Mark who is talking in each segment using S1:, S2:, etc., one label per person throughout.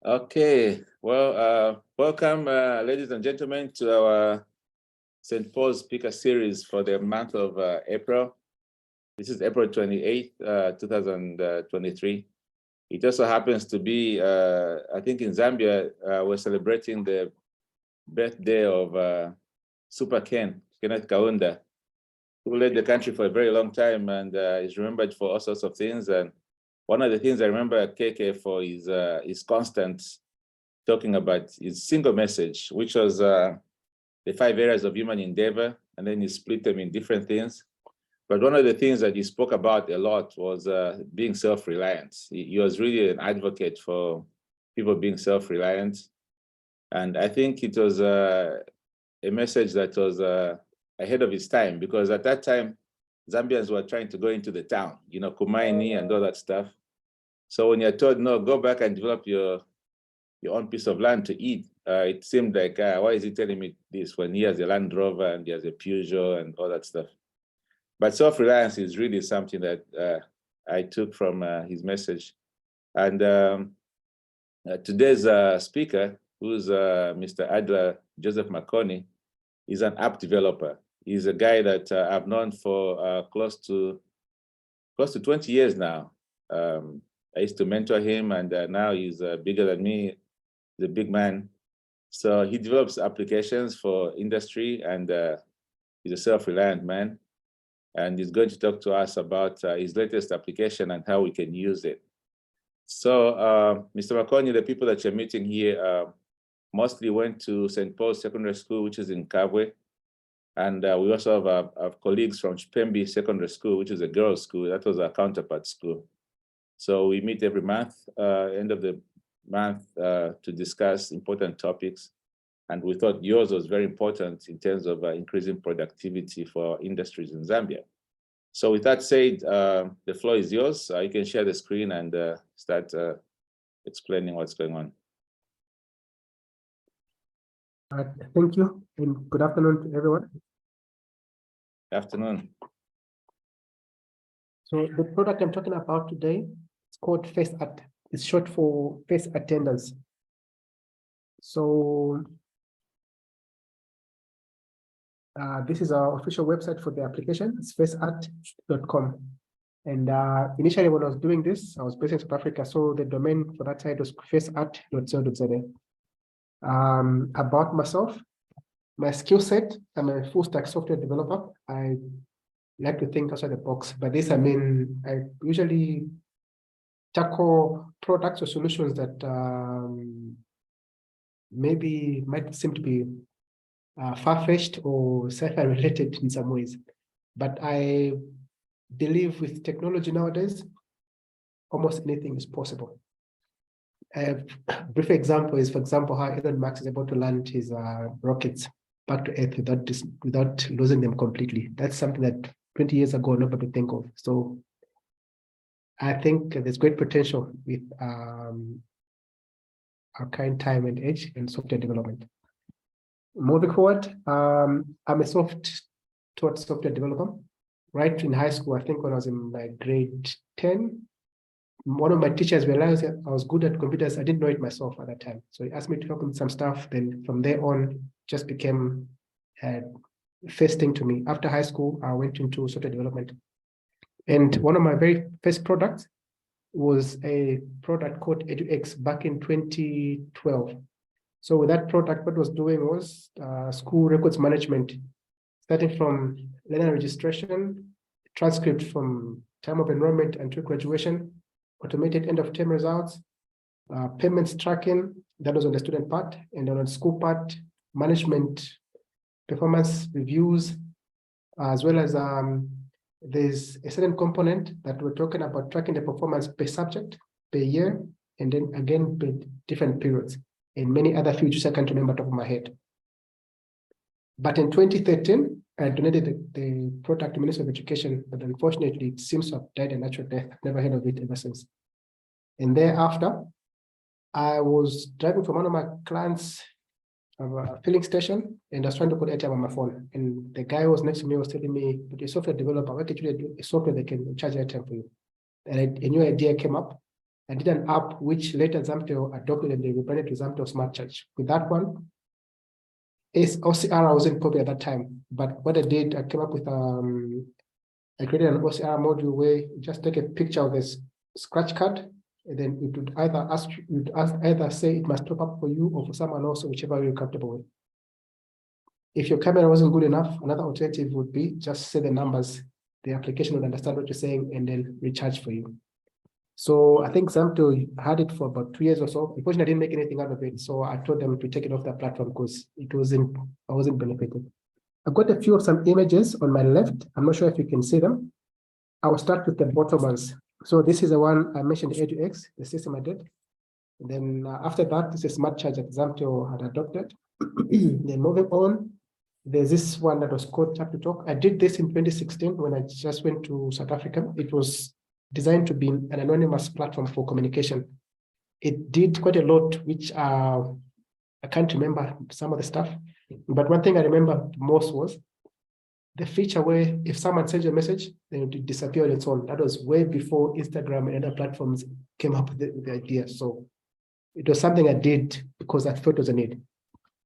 S1: Okay, well, welcome, ladies and gentlemen, to our St. Paul's Speaker Series for the month of April. This is April 28th, 2023. It also happens to be, I think in Zambia, we're celebrating the birthday of Super Kenneth Kaunda, who led the country for a very long time and is remembered for all sorts of things. And one of the things I remember KK for is constant talking about his single message, which was the 5 areas of human endeavor, and then he split them in different things. But one of the things that he spoke about a lot was being self-reliant. He was really an advocate for people being self-reliant. And I think it was a message that was ahead of its time, because at that time, Zambians were trying to go into the town, you know, Kumaini and all that stuff. So when you're told, no, go back and develop your own piece of land to eat, it seemed like, why is he telling me this when he has a Land Rover and he has a Peugeot and all that stuff? But self-reliance is really something that I took from his message. And today's speaker, who's Mr. Adler, Joseph Makoni, is an app developer. He's a guy that I've known for close to 20 years now. I used to mentor him, and now he's bigger than me. He's a big man. So he develops applications for industry, and he's a self-reliant man. And he's going to talk to us about his latest application and how we can use it. So Mr. Makoni, the people that you're meeting here mostly went to St. Paul's Secondary School, which is in Kabwe. And we also have colleagues from Chipembi Secondary School, which is a girls' school. That was our counterpart school. So we meet every month, end of the month, to discuss important topics. And we thought yours was very important in terms of increasing productivity for industries in Zambia. So with that said, the floor is yours. You can share the screen and start explaining what's going on.
S2: Thank you, and good afternoon to everyone.
S1: Good afternoon.
S2: So the product I'm talking about today is called FaceATT. It's short for face attendance. So this is our official website for the application. It's FaceATT.com. And initially, when I was doing this, I was based in South Africa, so the domain for that site was FaceATT.co.za. About myself, my skill set, I'm a full stack software developer. I like to think outside the box. By this, I mean, I usually tackle products or solutions that maybe might seem to be far-fetched or sci-fi related in some ways. But I believe with technology nowadays, almost anything is possible. A brief example is, for example, how Elon Musk is able to land his rockets back to Earth without losing them completely. That's something that 20 years ago nobody would think of. So I think there's great potential with our current time and age in software development. Moving forward, I'm a taught software developer. Right in high school, I think when I was in my grade 10, one of my teachers realized that I was good at computers. I didn't know it myself at that time. So he asked me to help him with some stuff. Then from there on, just became a first thing to me. After high school, I went into software development. And one of my very first products was a product called EduX back in 2012. So with that product, what it was doing was school records management, starting from learner registration, transcript from time of enrollment until graduation, automated end of term results, payments tracking, that was on the student part, and then on the school part, management, performance reviews, as well as there's a certain component that we're talking about tracking the performance per subject, per year, and then again, per different periods, and many other features I can't remember top of my head. But in 2013, I donated the product to the Ministry of Education, but unfortunately, it seems to have died a natural death. I've never heard of it ever since. And thereafter, I was driving from one of my clients' a filling station, and I was trying to put ATM on my phone. And the guy who was next to me was telling me, but you're a software developer, why can't you do a software that can charge ATM for you? And a new idea came up. and did an app which later Zamtel adopted and they rebranded to Zamtel Smart Charge. With that one, OCR wasn't popular at that time, but what I did, I came up with I created an OCR module where you just take a picture of this scratch card, and then it would either say it must top up for you or for someone else, whichever you're comfortable with. If your camera wasn't good enough, another alternative would be just say the numbers. The application would understand what you're saying and then recharge for you. So I think Zamtel had it for about 2 years or so. Unfortunately, I didn't make anything out of it. So I told them to take it off their platform because I wasn't benefited. I've got a few of some images on my left. I'm not sure if you can see them. I will start with the bottom ones. So this is the one I mentioned, A2X, the system I did. And then after that, this is Smart Charge that Zamtel had adopted. Then moving on, there's this one that was called Tap to Talk. I did this in 2016 when I just went to South Africa. It was designed to be an anonymous platform for communication. It did quite a lot, which I can't remember some of the stuff. But one thing I remember most was the feature where if someone sends you a message, then it would disappear on its own. That was way before Instagram and other platforms came up with the idea. So it was something I did because I thought it was a need.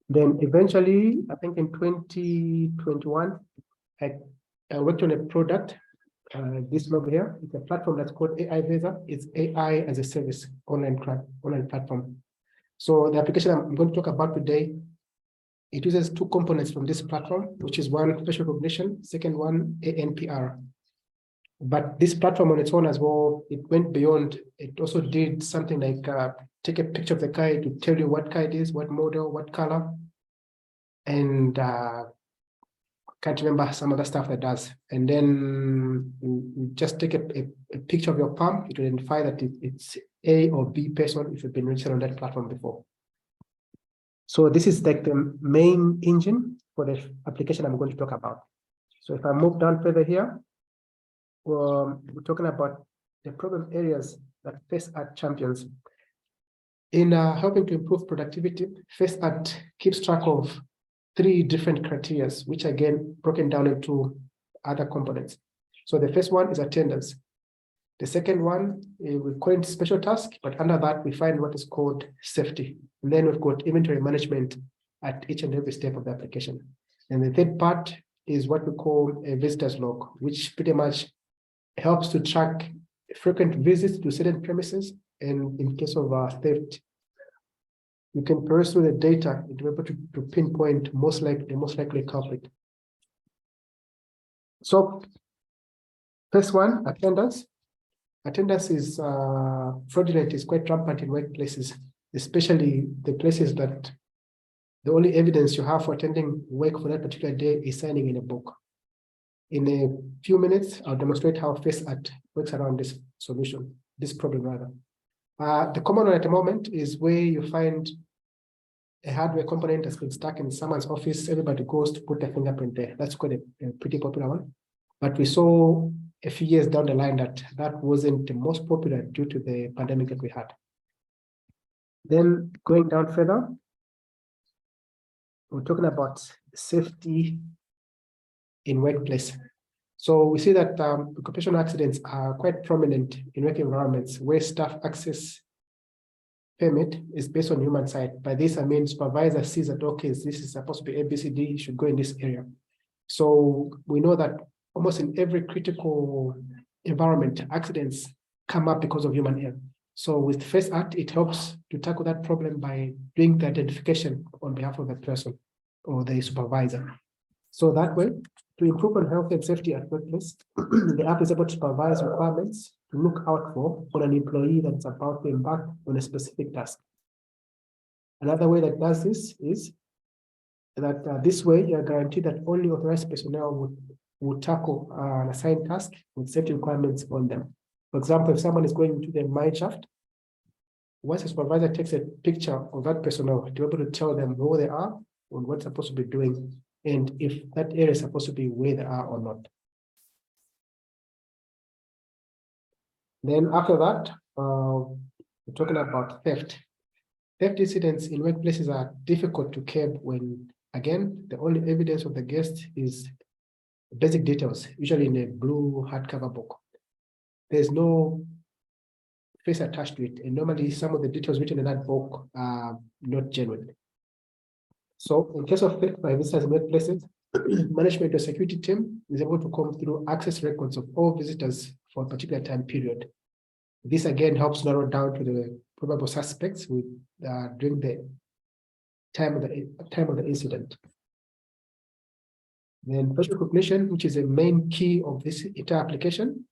S2: Then eventually, I think in 2021, I worked on a product, this logo here. It's a platform that's called AI Visa. It's AI as a service online platform. So the application I'm going to talk about today, it uses two components from this platform, which is one, facial recognition, second one, ANPR. But this platform on its own as well, it went beyond. It also did something like take a picture of the car to tell you what car it is, what model, what color, and can't remember some other stuff that does. And then you just take a picture of your palm. It will identify that it's A or B person if you've been registered on that platform before. So this is like the main engine for the application I'm going to talk about. So if I move down further here, we're talking about the problem areas that FaceATT champions. In helping to improve productivity, FaceATT keeps track of 3 different criteria, which again broken down into other components. So the first one is attendance. The second one, we call it special task, but under that we find what is called safety. And then we've got inventory management at each and every step of the application. And the third part is what we call a visitor's log, which pretty much helps to track frequent visits to certain premises. And in case of theft, you can peruse through the data to be able to pinpoint the most likely culprit. So first one, attendance. Attendance is fraudulent, is quite rampant in workplaces, especially the places that the only evidence you have for attending work for that particular day is signing in a book. In a few minutes, I'll demonstrate how FaceATT works around this solution, this problem rather. The common one at the moment is where you find a hardware component that's been stuck in someone's office. Everybody goes to put their fingerprint there. That's quite a pretty popular one. But we saw a few years down the line that wasn't the most popular due to the pandemic that we had. Then going down further, we're talking about safety in workplace. So we see that occupational accidents are quite prominent in work environments where staff access permit is based on human side. By this, I mean supervisor sees that, okay, this is supposed to be ABCD, you should go in this area. So we know that almost in every critical environment, accidents come up because of human error. So with FaceATT, it helps to tackle that problem by doing the identification on behalf of the person or the supervisor. So that way, to improve on health and safety at workplace, the app is able to supervise requirements to look out for on an employee that's about to embark on a specific task. Another way that does this is that this way you're guaranteed that only authorized personnel would tackle an assigned task with safety requirements on them. For example, if someone is going into the mine shaft, once a supervisor takes a picture of that personnel to be able to tell them who they are and what's supposed to be doing, and if that area is supposed to be where they are or not. Then after that, we're talking about theft. Theft incidents in workplaces are difficult to curb when, again, the only evidence of the guest is basic details, usually in a blue hardcover book. There's no face attached to it. And normally some of the details written in that book are not genuine. So in case of fake visitors in workplaces, management or security team is able to come through access records of all visitors for a particular time period. This again helps narrow down to the probable suspects with during the time of the incident. Then facial recognition, which is a main key of this entire application,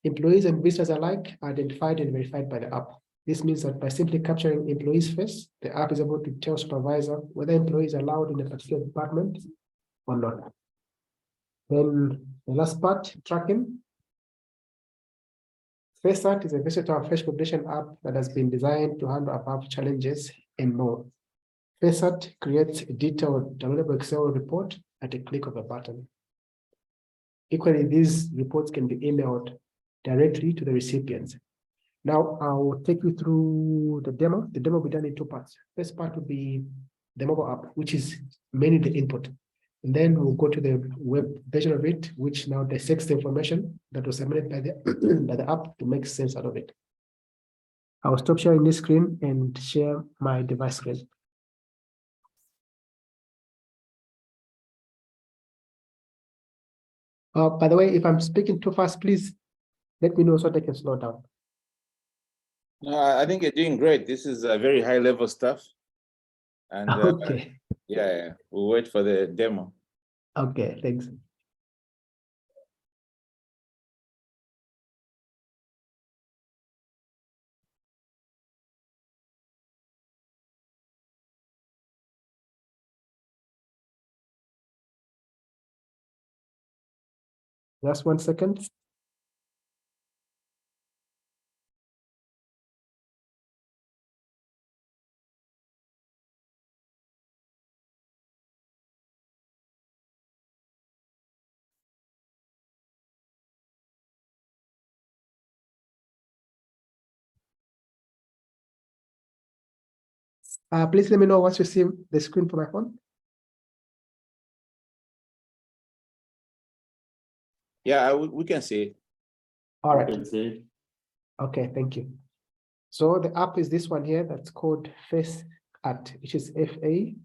S2: employees and visitors alike are identified and verified by the app. This means that by simply capturing employee's face, the app is able to tell supervisor whether employee is allowed in a particular department or not. Then the last part, tracking. FaceATT is a versatile face recognition app that has been designed to handle above challenges and more. FaceATT creates a detailed downloadable Excel report at a click of a button. Equally, these reports can be emailed directly to the recipients. Now, I'll take you through the demo. The demo will be done in two parts. First part will be the mobile app, which is mainly the input. And then we'll go to the web version of it, which now dissects the information that was submitted by the app to make sense out of it. I'll stop sharing this screen and share my device screen. By the way, if I'm speaking too fast, please let me know so that I can slow down.
S1: No, I think you're doing great. This is very high level stuff. And
S2: Okay.
S1: Yeah, we'll wait for the demo.
S2: Okay, thanks. Just 1 second. Please let me know once you see the screen for my phone.
S1: Yeah, we can see it.
S2: All right.
S1: We can see it.
S2: Okay, thank you. So the app is this one here that's called FaceATT, which is FaceATT.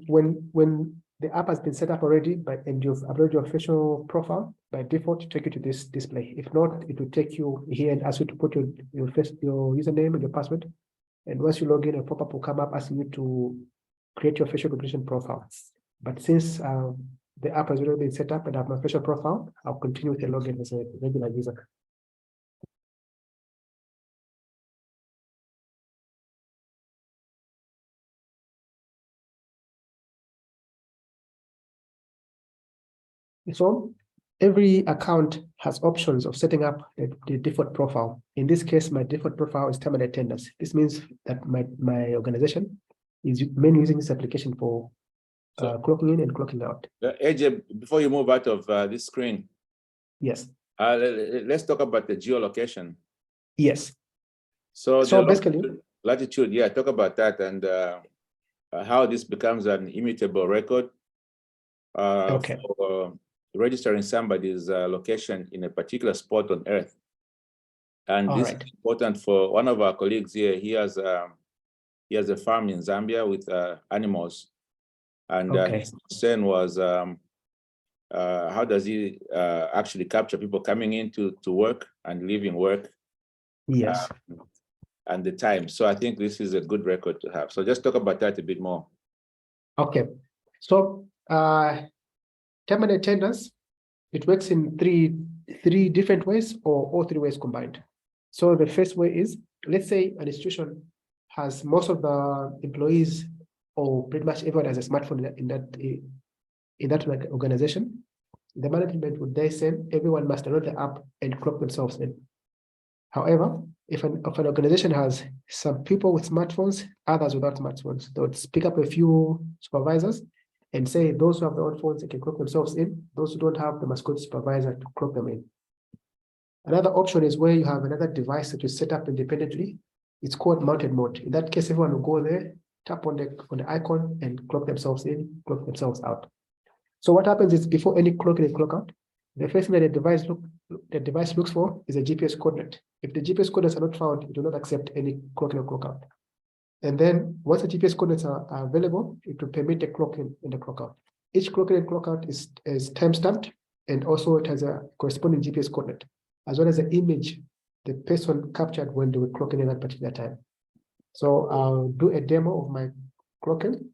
S2: When the app has been set up already, and you've uploaded your official profile, by default, take you to this display. If not, it will take you here and ask you to put your username and your password. And once you log in, a pop-up will come up asking you to create your facial recognition profile. But since the app has already been set up and I have my facial profile, I'll continue with the login as a regular user. So every account has options of setting up the default profile. In this case, my default profile is terminal attendance. This means that my organization is mainly using this application for clocking in and clocking out.
S1: AJ, before you move out of this screen,
S2: Yes.
S1: Let's talk about the geolocation.
S2: Yes.
S1: So
S2: basically,
S1: latitude, yeah, talk about that and how this becomes an immutable record for registering somebody's location in a particular spot on Earth. And this is important for one of our colleagues here. He has a farm in Zambia with animals. And his concern was how does he actually capture people coming in to work and leaving work?
S2: Yes.
S1: And the time. So I think this is a good record to have. So just talk about that a bit more.
S2: Okay. So terminal attendance, it works in three different ways or all three ways combined. So the first way is, let's say an institution has most of the employees or pretty much everyone has a smartphone in that organization. The management would then say everyone must download the app and clock themselves in. However, if an organization has some people with smartphones, others without smartphones, they would pick up a few supervisors and say those who have their own phones, they can clock themselves in. Those who don't have, they must go to supervisor to clock them in. Another option is where you have another device that you set up independently. It's called mounted mode. In that case, everyone will go there, tap on the icon and clock themselves in, clock themselves out. So what happens is before any clock in and clock out, the first thing that the device looks for is a GPS coordinate. If the GPS coordinates are not found, it will not accept any clock in or clock out. And then once the GPS coordinates are available, it will permit the clock in and the clock out. Each clock in and clock out is time-stamped, and also it has a corresponding GPS coordinate, as well as the image the person captured when they were clocking in at that particular time. So I'll do a demo of my clocking.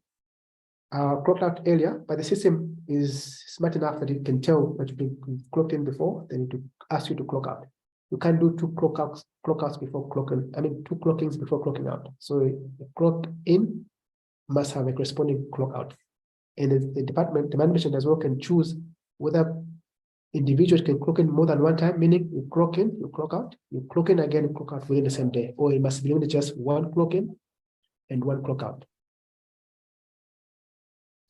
S2: Clocked out earlier, but the system is smart enough that it can tell that you've been clocked in before, then it will ask you to clock out. You can't do two clock outs before clocking, two clockings before clocking out. So the clock in must have a corresponding clock out. And the management as well can choose whether individuals can clock in more than one time, meaning you clock in, you clock out, you clock in again, you clock out within the same day, or it must be limited just one clock in and one clock out.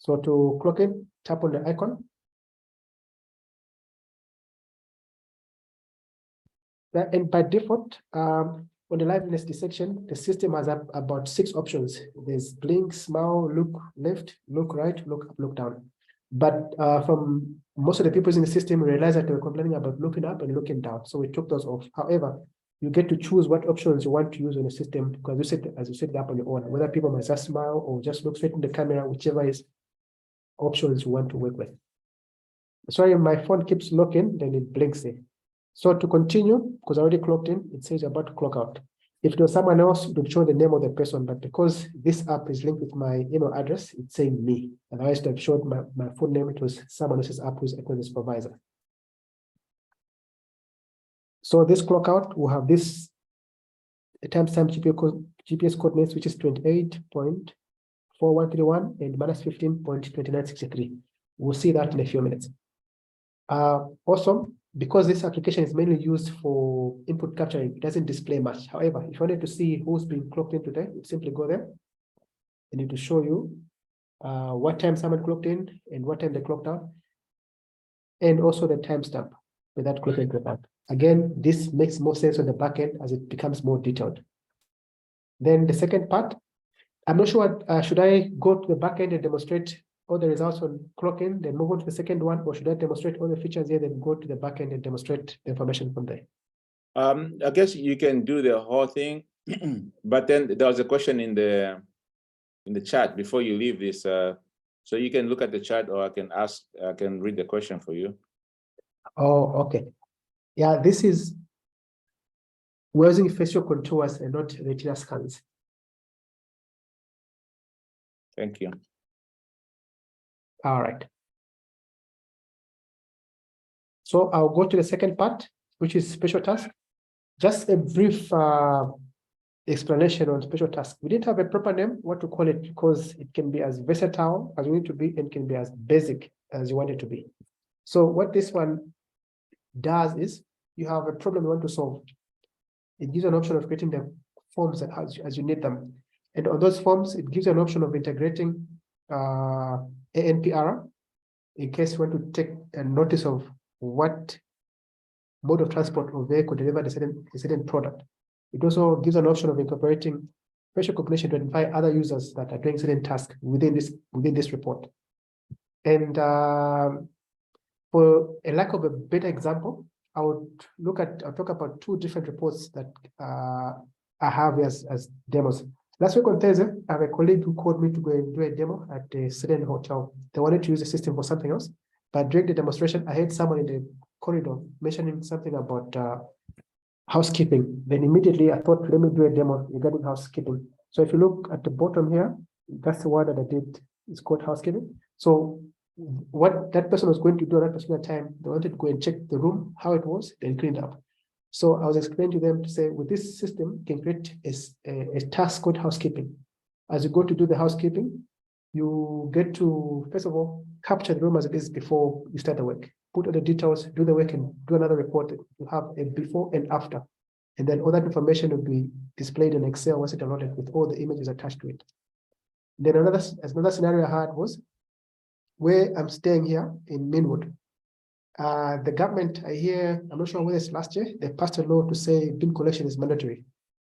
S2: So to clock in, tap on the icon. And by default, on the liveness section, the system has about 6 options. There's blink, smile, look left, look right, look up, look down. But from most of the people in the system realized that they were complaining about looking up and looking down. So we took those off. However, you get to choose what options you want to use on the system, because as you set it up on your own, whether people must just smile or just look straight in the camera, whichever is options you want to work with. Sorry, my phone keeps looking, then it blinks it. So to continue, because I already clocked in, it says about to clock out. If there was someone else, it would show the name of the person, but because this app is linked with my email address, it's saying me. Otherwise, to have showed my full name, it was someone else's app who's acting as a supervisor. So this clock out will have this timestamp GPS coordinates, which is 28.4131 and minus 15.2963. We'll see that in a few minutes. Also, because this application is mainly used for input capturing, it doesn't display much. However, if you wanted to see who's been clocked in today, you simply go there and it will show you what time someone clocked in and what time they clocked out, and also the timestamp with that clock in. Again, this makes more sense on the back end as it becomes more detailed. Then the second part, I'm not sure, should I go to the back end and demonstrate all the results on clock in, then move on to the second one, or should I demonstrate all the features here, then go to the back end and demonstrate the information from there?
S1: I guess you can do the whole thing, but then there was a question in the chat before you leave this, so you can look at the chat, or I can read the question for you.
S2: Oh, okay. Yeah, this is, we're using facial contours and not retina scans.
S1: Thank you.
S2: All right. So I'll go to the second part, which is special task. Just a brief explanation on special task. We didn't have a proper name, what to call it, because it can be as versatile as you need to be and can be as basic as you want it to be. So what this one does is, you have a problem you want to solve. It gives you an option of creating the forms as you need them. And on those forms, it gives you an option of integrating ANPR in case you want to take a notice of what mode of transport or vehicle delivered a certain product. It also gives an option of incorporating facial recognition to identify other users that are doing certain tasks within this report. And for a lack of a better example, I'll talk about 2 different reports that I have as demos. Last week on Thursday, I have a colleague who called me to go and do a demo at a certain hotel. They wanted to use the system for something else, but during the demonstration, I heard someone in the corridor mentioning something about housekeeping. Then immediately I thought, let me do a demo regarding housekeeping. So if you look at the bottom here, that's the one that I did. It's called housekeeping. So what that person was going to do at that particular time, they wanted to go and check the room, how it was, then clean it up. So I was explaining to them to say, with this system, you can create a task called housekeeping. As you go to do the housekeeping, you get to, first of all, capture the room as it is before you start the work. Put all the details, do the work, and do another report. You have a before and after. And then all that information will be displayed in Excel once it's downloaded with all the images attached to it. Then another scenario I had was where I'm staying here in Minwood. The government, I hear, I'm not sure whether it's last year, they passed a law to say bin collection is mandatory.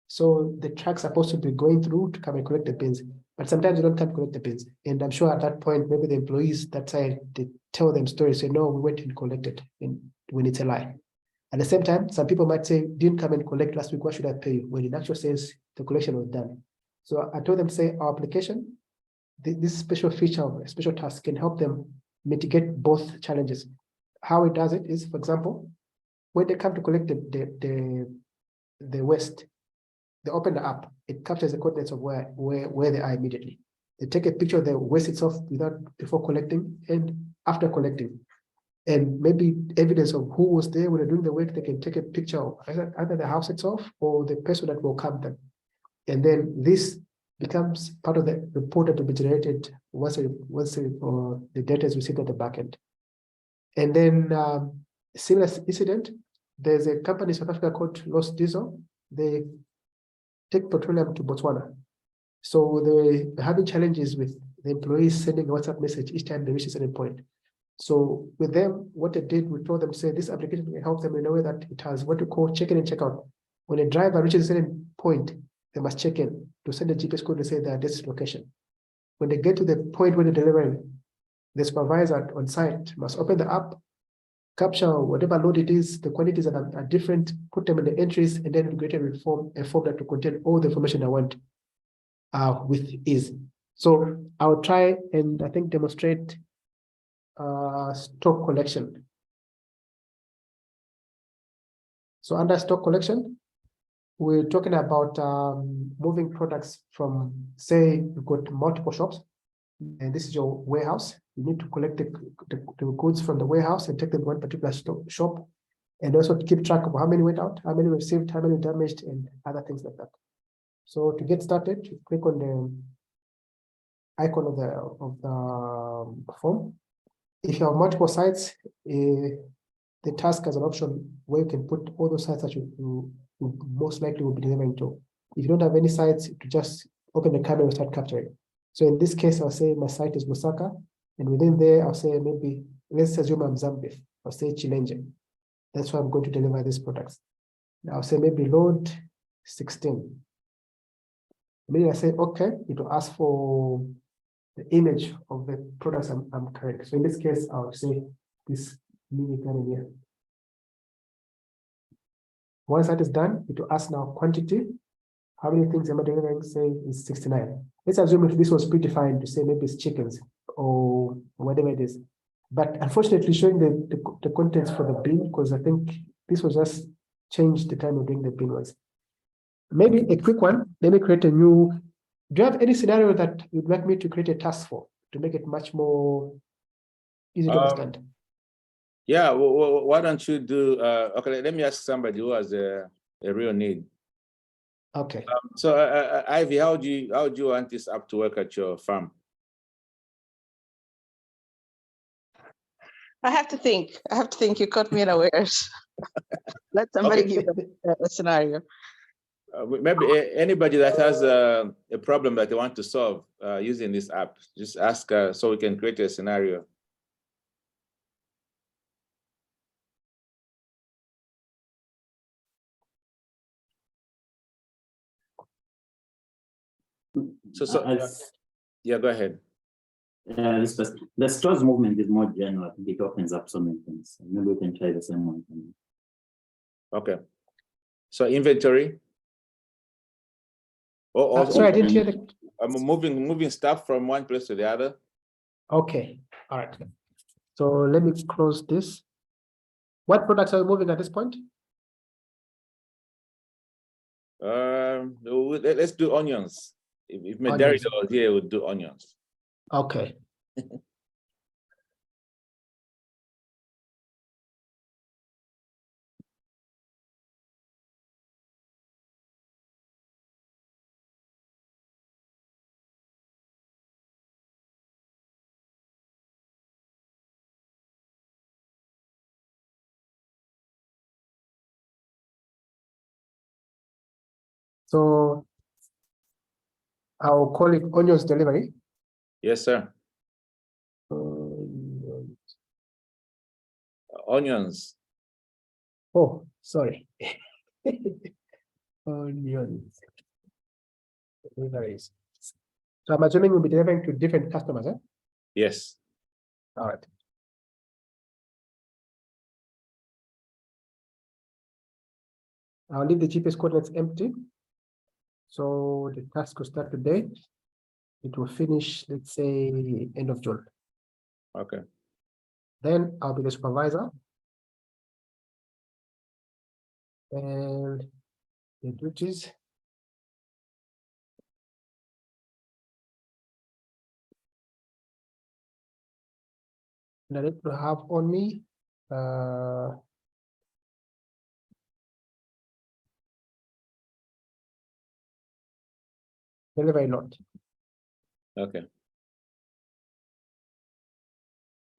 S2: So the trucks are supposed to be going through to come and collect the bins. but sometimes they don't come collect the bins. And I'm sure at that point, maybe the employees that side, they tell them stories, say, no, we went and collected, and when it's a lie. At the same time, some people might say, didn't come and collect last week, what should I pay you? When in actual sense, the collection was done. So I told them, say, our application, this special feature, a special task can help them mitigate both challenges. How it does it is, for example, when they come to collect the waste, they open the app, it captures the coordinates of where they are immediately. They take a picture of the waste itself before collecting and after collecting. And maybe evidence of who was there when they're doing the work, they can take a picture of either the house itself or the person that will come them. And then this becomes part of the report that will be generated once the data is received at the back end. And then similar incident, there's a company in South Africa called Lost Diesel. They take petroleum to Botswana. So they're having challenges with the employees sending a WhatsApp message each time they reach a certain point. So with them, what they did, we told them, say, this application can help them in a way that it has what we call check-in and check-out. When a driver reaches a certain point, they must check in to send a GPS code to say their this location. When they get to the point where they're delivering, the supervisor on site must open the app, capture whatever load it is, the quantities that are different, put them in the entries, and then create a form that will contain all the information I want with ease. So I'll try and I think demonstrate stock collection. So under stock collection, we're talking about moving products from, say, you've got multiple shops, and this is your warehouse. You need to collect the goods from the warehouse and take them to one particular shop, and also to keep track of how many went out, how many received, how many damaged, and other things like that. So to get started, you click on the icon of the form. If you have multiple sites, the task has an option where you can put all those sites that you most likely will be delivering to. If you don't have any sites, to just open the camera and start capturing. So in this case, I'll say my site is Lusaka, and within there, I'll say maybe, let's assume I'm Zambia. I'll say Chilenje. That's why I'm going to deliver these products. Now I'll say maybe load 16. Maybe I say, okay, it will ask for the image of the products I'm carrying. So in this case, I'll say this mini gun here. Once that is done, it will ask now quantity. How many things am I delivering? Say is 69. Let's assume if this was predefined to say maybe it's chickens or whatever it is. But unfortunately, showing the contents for the bin, because I think this was just changed the time of doing the bin was. Maybe a quick one. Let me create a new. Do you have any scenario that you'd like me to create a task for to make it much more easy to understand?
S1: Yeah, well, why don't you do, okay, let me ask somebody who has a real need.
S2: Okay.
S1: So Ivy, how do you want this app to work at your farm?
S3: I have to think. You caught me unawares. Let somebody give a scenario.
S1: Maybe anybody that has a problem that they want to solve using this app, just ask so we can create a scenario. Yeah, go ahead.
S4: The stores movement is more general. I think it opens up so many things. Maybe we can try the same one.
S1: Okay. So inventory.
S2: Sorry, I didn't hear the.
S1: Moving stuff from one place to the other.
S2: Okay. All right. So let me close this. What products are you moving at this point?
S1: Let's do onions. If Medarida was here, we'll do onions.
S2: Okay. So I'll call it onions delivery.
S1: Yes, sir. Onions.
S2: Oh, sorry. Onions deliveries. So I'm assuming we'll be delivering to different customers, eh?
S1: Yes.
S2: All right. I'll leave the GPS coordinates empty. So the task will start today. It will finish, let's say, end of June.
S1: Okay.
S2: Then I'll be the supervisor. And the duties. And I need to have only delivery note.
S1: Okay.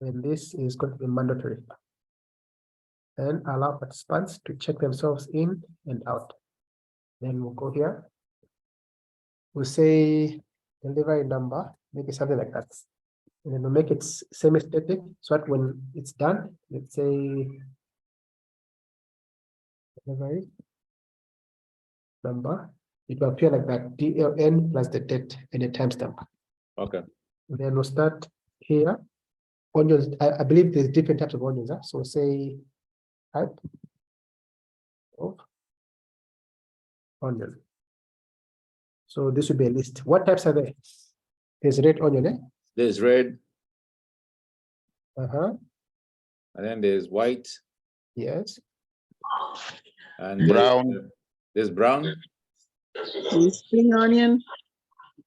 S2: And this is going to be mandatory. And allow participants to check themselves in and out. Then we'll go here. We'll say delivery number, maybe something like that. And then we'll make it semi-static so that when it's done, let's say delivery number, it will appear like that, DLN plus the date and the timestamp.
S1: Okay.
S2: Then we'll start here. Onions, I believe there's different types of onions. Huh? So say type of onion. So this would be a list. What types are there? There's red onion, eh?
S1: There's red,
S2: Uh-huh.
S1: and then there's white,
S2: Yes.
S1: and
S5: Brown.
S1: there's brown,
S3: Spring onion.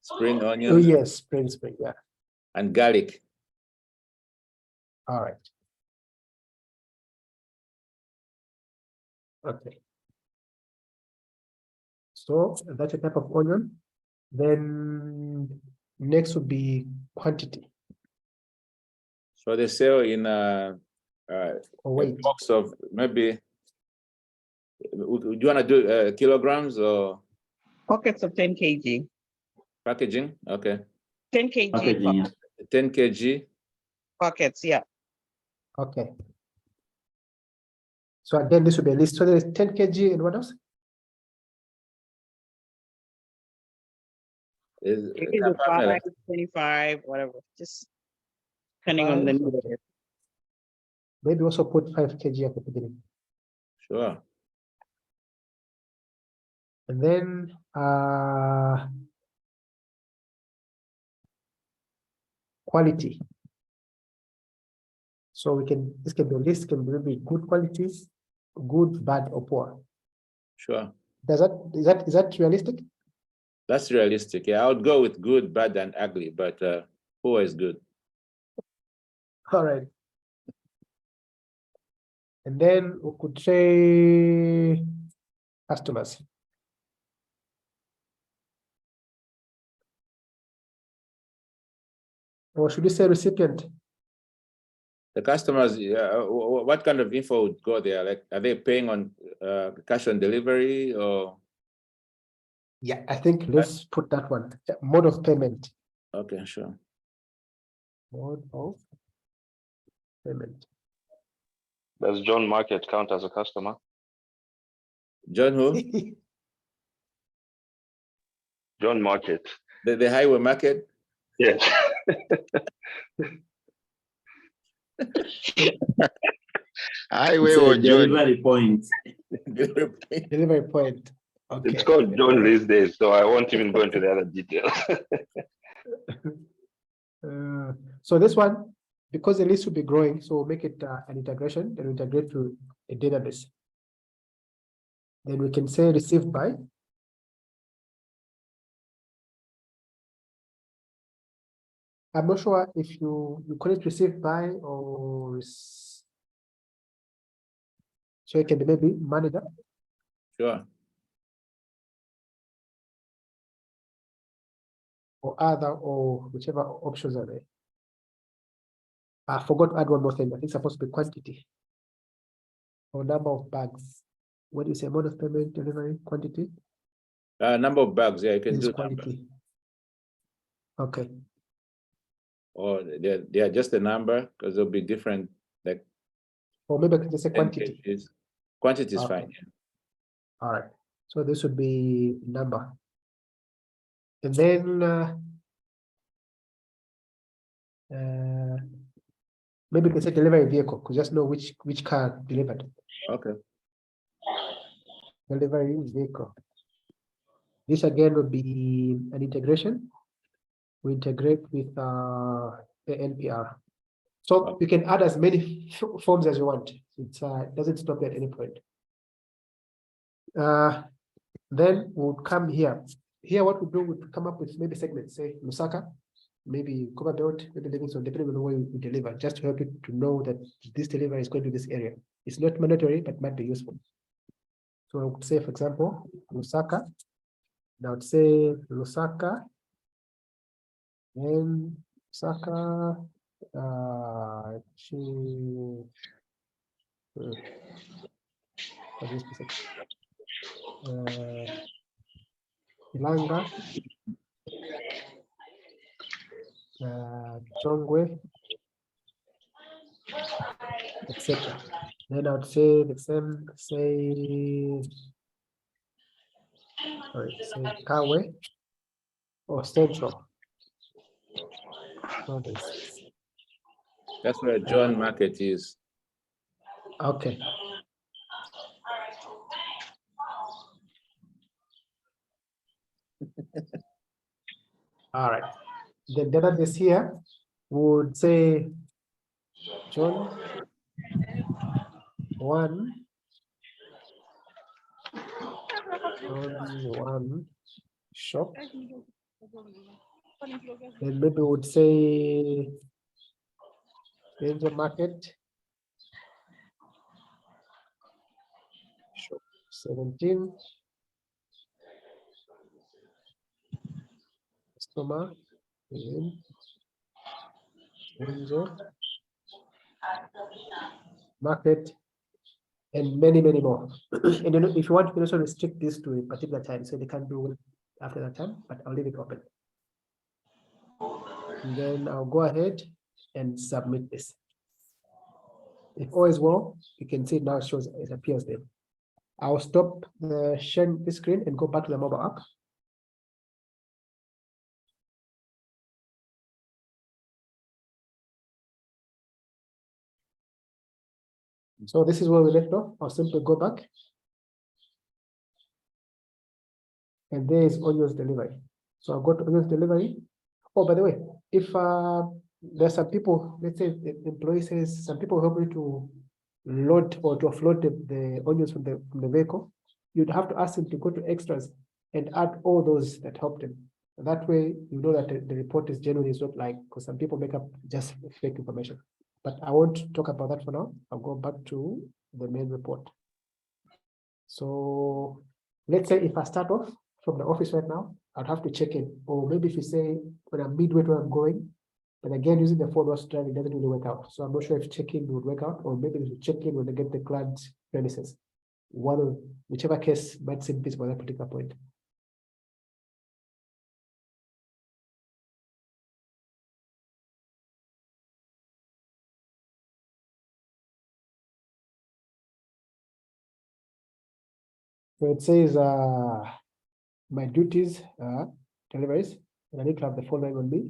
S1: spring
S2: Oh,
S1: onions,
S2: yes, spring, yeah.
S1: and garlic.
S2: All right. Okay. So that's a type of onion. Then next would be quantity
S1: So they sell in
S2: or
S1: a
S2: weight.
S1: box of maybe. Do you want to do kilograms or
S3: Pockets of 10 kg.
S1: packaging? Okay.
S3: 10 kg
S4: Packaging, yeah.
S1: 10 kg.
S3: pockets, yeah.
S2: Okay. So again, this would be a list. So there's 10 kg and what else?
S1: Is
S3: You can do 5, 25, whatever, just depending on the
S2: Five,
S3: need.
S2: okay. Maybe also put 5 kg at the beginning.
S1: Sure.
S2: And then quality. So we can, this can be a list, can be maybe good qualities, good, bad, or poor.
S1: Sure.
S2: Is that realistic?
S1: That's realistic. Yeah, I would go with good, bad, and ugly, but poor is good.
S2: All right. And then we could say customers. Or should we say recipient?
S1: The customers, what kind of info would go there? Like, are they paying on cash on delivery or?
S2: Yeah, I think let's put that one. Mode of payment.
S1: Okay, sure.
S2: Mode of payment.
S5: Does John Market count as a customer?
S1: John who?
S5: John Market.
S1: The highway market?
S5: Yes. Highway
S4: It's
S5: or
S4: a
S5: John?
S4: delivery point.
S2: Delivery point. Okay.
S5: It's called John these days, so I won't even go into the other details.
S2: So this one, because the list will be growing, so we'll make it an integration, then we integrate to a database. Then we can say received by. I'm not sure if you call it received by or so it can be maybe manager
S1: Sure.
S2: or other or whichever options are there. I forgot to add one more thing. I think it's supposed to be quantity or number of bags. What do you say? Mode of payment, delivery, quantity?
S1: Number of bags, yeah, you can
S2: Is
S1: do
S2: quality.
S1: number.
S2: Okay.
S1: Or they're just a number because they'll be different, like
S2: Or maybe I can just say
S1: 10
S2: quantity.
S1: kgs. Quantity is
S2: Okay.
S1: fine. Yeah.
S2: All right. So this would be number. And then Maybe we can say delivery vehicle, because just know which car delivered.
S1: Okay.
S2: Delivery vehicle. This again would be an integration. We integrate with the NPR. So you can add as many forms as you want. It doesn't stop at any point. Then we'll come here. Here, what we do, we come up with maybe segments, say Lusaka, maybe Copperbelt, maybe Livingston, depending on where we deliver, just to help you to know that this delivery is going to this area. It's not mandatory, but might be useful. So I would say, for example, Lusaka. Now I would say Lusaka, and Lusaka, Ilanga, Chongwe, etc. Then I would say the same, say Kawe or Central.
S1: That's where John Market is.
S2: Okay. All right. The database here would say John 1, shop. Then maybe would say Angel Market shop 17. Customer Angel Market, and many more. And you know, if you want, you can also restrict this to a particular time, so they can't do it after that time, but I'll leave it open. And then I'll go ahead and submit this. If all is well, you can see it now shows it appears there. I'll stop the sharing the screen and go back to the mobile app. So this is where we left off. I'll simply go back. And there is Onyo's delivery. So I'll go to Onyo's delivery. Oh, by the way, if there's some people, let's say the employee says some people help me to load or to offload the onions from the vehicle, you'd have to ask him to go to extras and add all those that helped him. That way, you know that the report is genuine, it's not like, because some people make up just fake information. But I won't talk about that for now. I'll go back to the main report. So let's say if I start off from the office right now, I'd have to check in. Or maybe if you say when I'm midway where I'm going, but again, using the phone whilst driving doesn't really work out. So I'm not sure if check-in would work out, or maybe we check in when they get the client premises. One of whichever case might seem feasible at that particular point. So it says my duties are deliveries, and I need to have the following on me,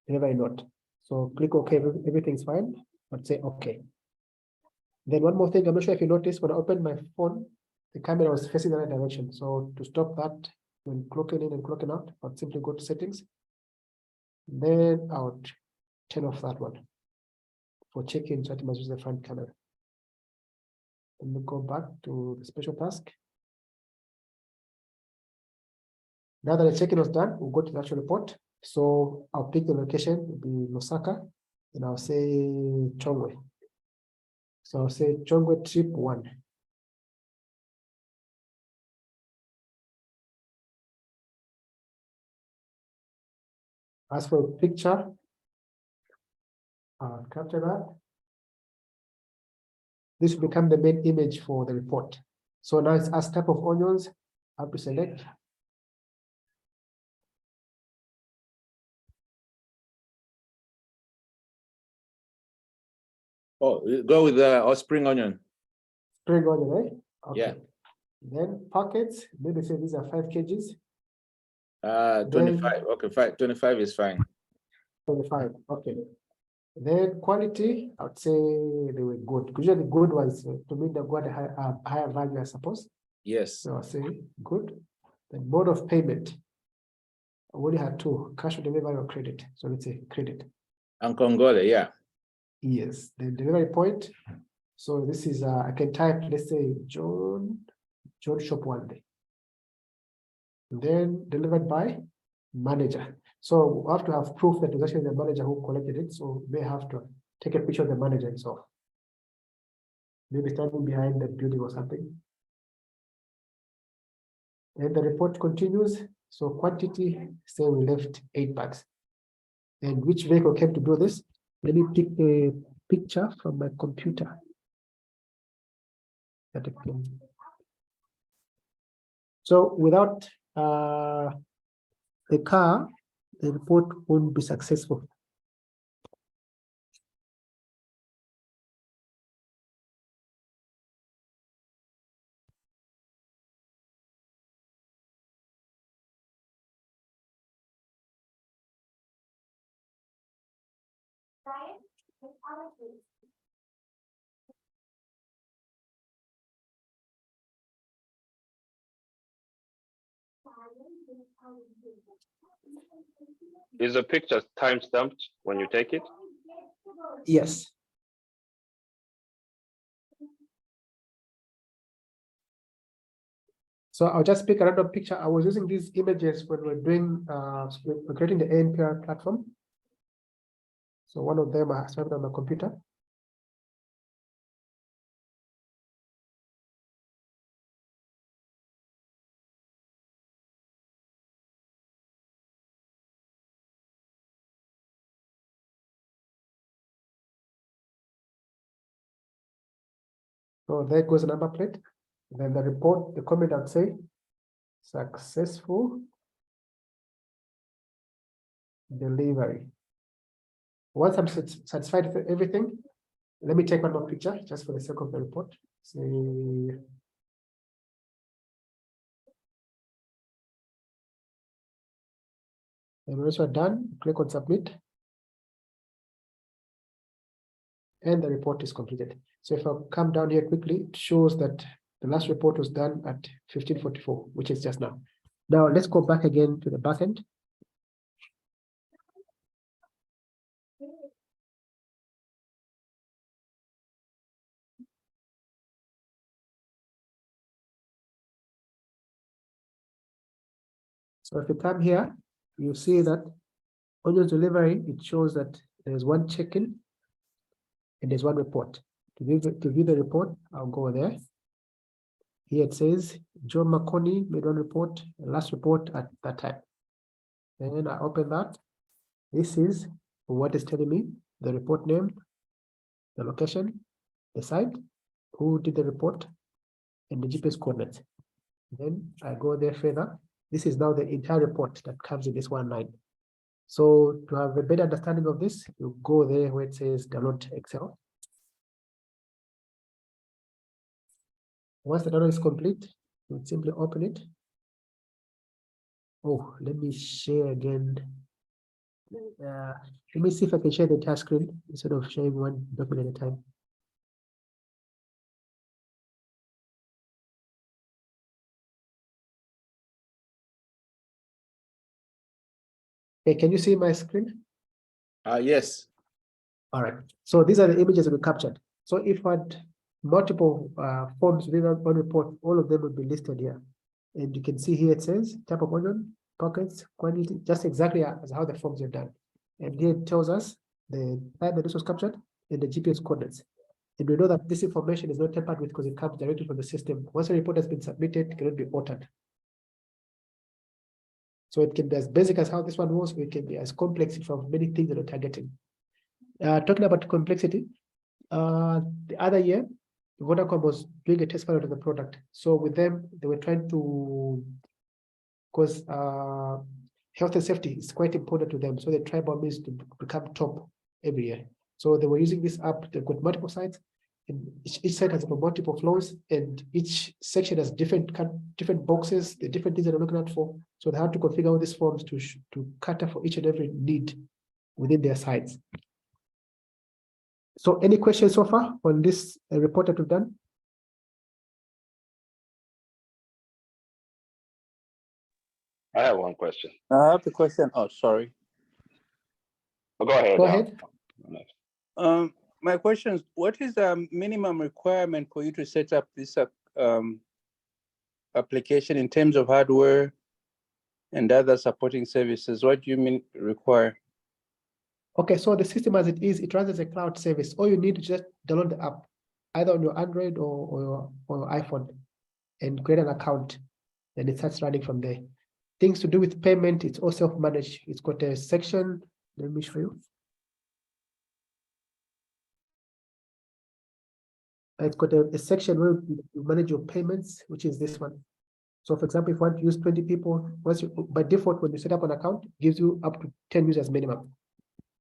S2: delivery note. So click OK, everything's fine, but say OK. Then one more thing, I'm not sure if you noticed when I opened my phone, the camera was facing the right direction. So to stop that, when clocking in and clocking out, I'll simply go to settings. Then I'll turn off that one for check-in, so I must use the front camera. Let me go back to the special task. Now that the check-in was done, we'll go to the actual report. So I'll pick the location, it'll be Lusaka, and I'll say Chongwe. So I'll say Chongwe trip 1. As for a picture, I'll capture that. This will become the main image for the report. So now it's as type of onions, I have to select.
S1: Oh, go with the spring onion.
S2: Spring onion, right? Okay.
S1: Yeah.
S2: Then packets, maybe say these are 5 kgs.
S1: 25. Okay, 25 is fine.
S2: 25. Okay. Then quality, I would say they were good. Usually good was to mean they got a higher value, I suppose.
S1: Yes.
S2: So I'll say good. The mode of payment, I only had two, cash on delivery or credit. So let's say credit.
S1: And Congole, yeah.
S2: Yes, the delivery point. So this is I can type, let's say John shop one day. Then delivered by manager. So we have to have proof that it's actually the manager who collected it. So they have to take a picture of the manager himself. Maybe standing behind the building or something. And the report continues. So quantity, say we left 8 bags. And which vehicle came to do this? Let me pick a picture from my computer. So without the car, the report won't be successful.
S5: Is the picture time stamped when you take it?
S2: Yes. So I'll just pick a random picture. I was using these images when we're doing, we're creating the ANPR platform. So one of them I saved on my computer. So there goes the number plate. Then the report, the comment I'd say, successful delivery. Once I'm satisfied with everything, let me take one more picture just for the sake of the report. Say, and once we're done, click on submit. And the report is completed. So if I come down here quickly, it shows that the last report was done at 15:44, which is just now. Now let's go back again to the backend. So if you come here, you see that on your delivery, it shows that there's one check-in and there's one report. To view the report, I'll go there. Here it says John Makoni made one report, last report at that time. And I open that. This is what is telling me the report name, the location, the site, who did the report, and the GPS coordinates. Then I go there further. This is now the entire report that comes in this one line. So to have a better understanding of this, you go there where it says download Excel. Once the download is complete, you simply open it. Oh, let me share again. Let me see if I can share the entire screen instead of sharing one document at a time. Okay, can you see my screen?
S1: Yes.
S2: All right. So these are the images that we captured. So if I had multiple forms within one report, all of them will be listed here. And you can see here it says type of onion, pockets, quantity, just exactly as how the forms are done. And here it tells us the time that this was captured and the GPS coordinates. And we know that this information is not tampered with because it comes directly from the system. Once a report has been submitted, it cannot be altered. So it can be as basic as how this one was, or it can be as complex from many things that are targeting. Talking about complexity, the other year, Vodacom was doing a test pilot of the product. So with them, they were trying to, because health and safety is quite important to them. So they try by means to become top every year. So they were using this app. They've got multiple sites, and each site has multiple flows, and each section has different boxes, the different things that they're looking out for. So they have to configure all these forms to cater for each and every need within their sites. So any questions so far on this report that we've done?
S5: I have one question.
S6: I have a question. Oh, sorry.
S5: Oh, go ahead.
S2: Go ahead.
S6: My question is, what is the minimum requirement for you to set up this application in terms of hardware and other supporting services? What do you mean require?
S2: Okay, so the system as it is, it runs as a cloud service. All you need to just download the app, either on your Android or your iPhone, and create an account. Then it starts running from there. Things to do with payment, it's all self-managed. It's got a section. Let me show you. It's got a section where you manage your payments, which is this one. So for example, if you want to use 20 people, by default, when you set up an account, it gives you up to 10 users minimum.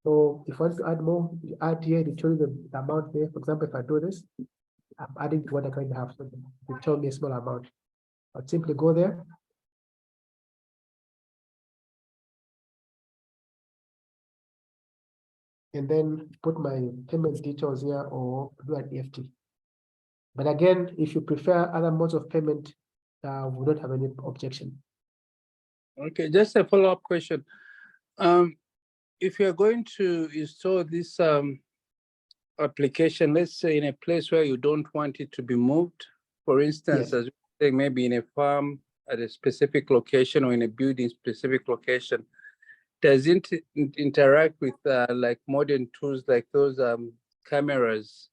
S2: So if you want to add more, you add here, it tells you the amount there. For example, if I do this, I'm adding to what I currently have. So it tells me a small amount. I'll simply go there. And then put my payment details here or do an EFT. But again, if you prefer other modes of payment, we don't have any objection.
S6: Okay, just a follow-up question. If you're going to install this application, let's say in a place where you don't want it to be moved, for instance,
S2: Yes.
S6: as you're saying, maybe in a farm at a specific location or in a building specific location, does it interact with like modern tools like those cameras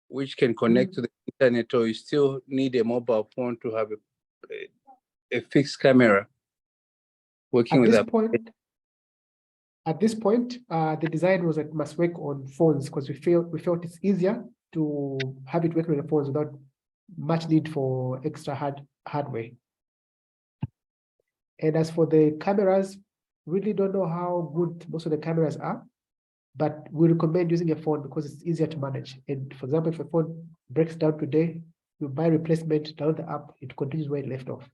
S6: which can connect to the internet, or you still need a mobile phone to have a fixed camera working with that?
S2: At this point, the design was that it must work on phones because we felt it's easier to have it working on the phones without much need for extra hardware. And as for the cameras, really don't know how good most of the cameras are, but we recommend using a phone because it's easier to manage. And for example, if a phone breaks down today, you buy replacement, download the app, it continues where it left off.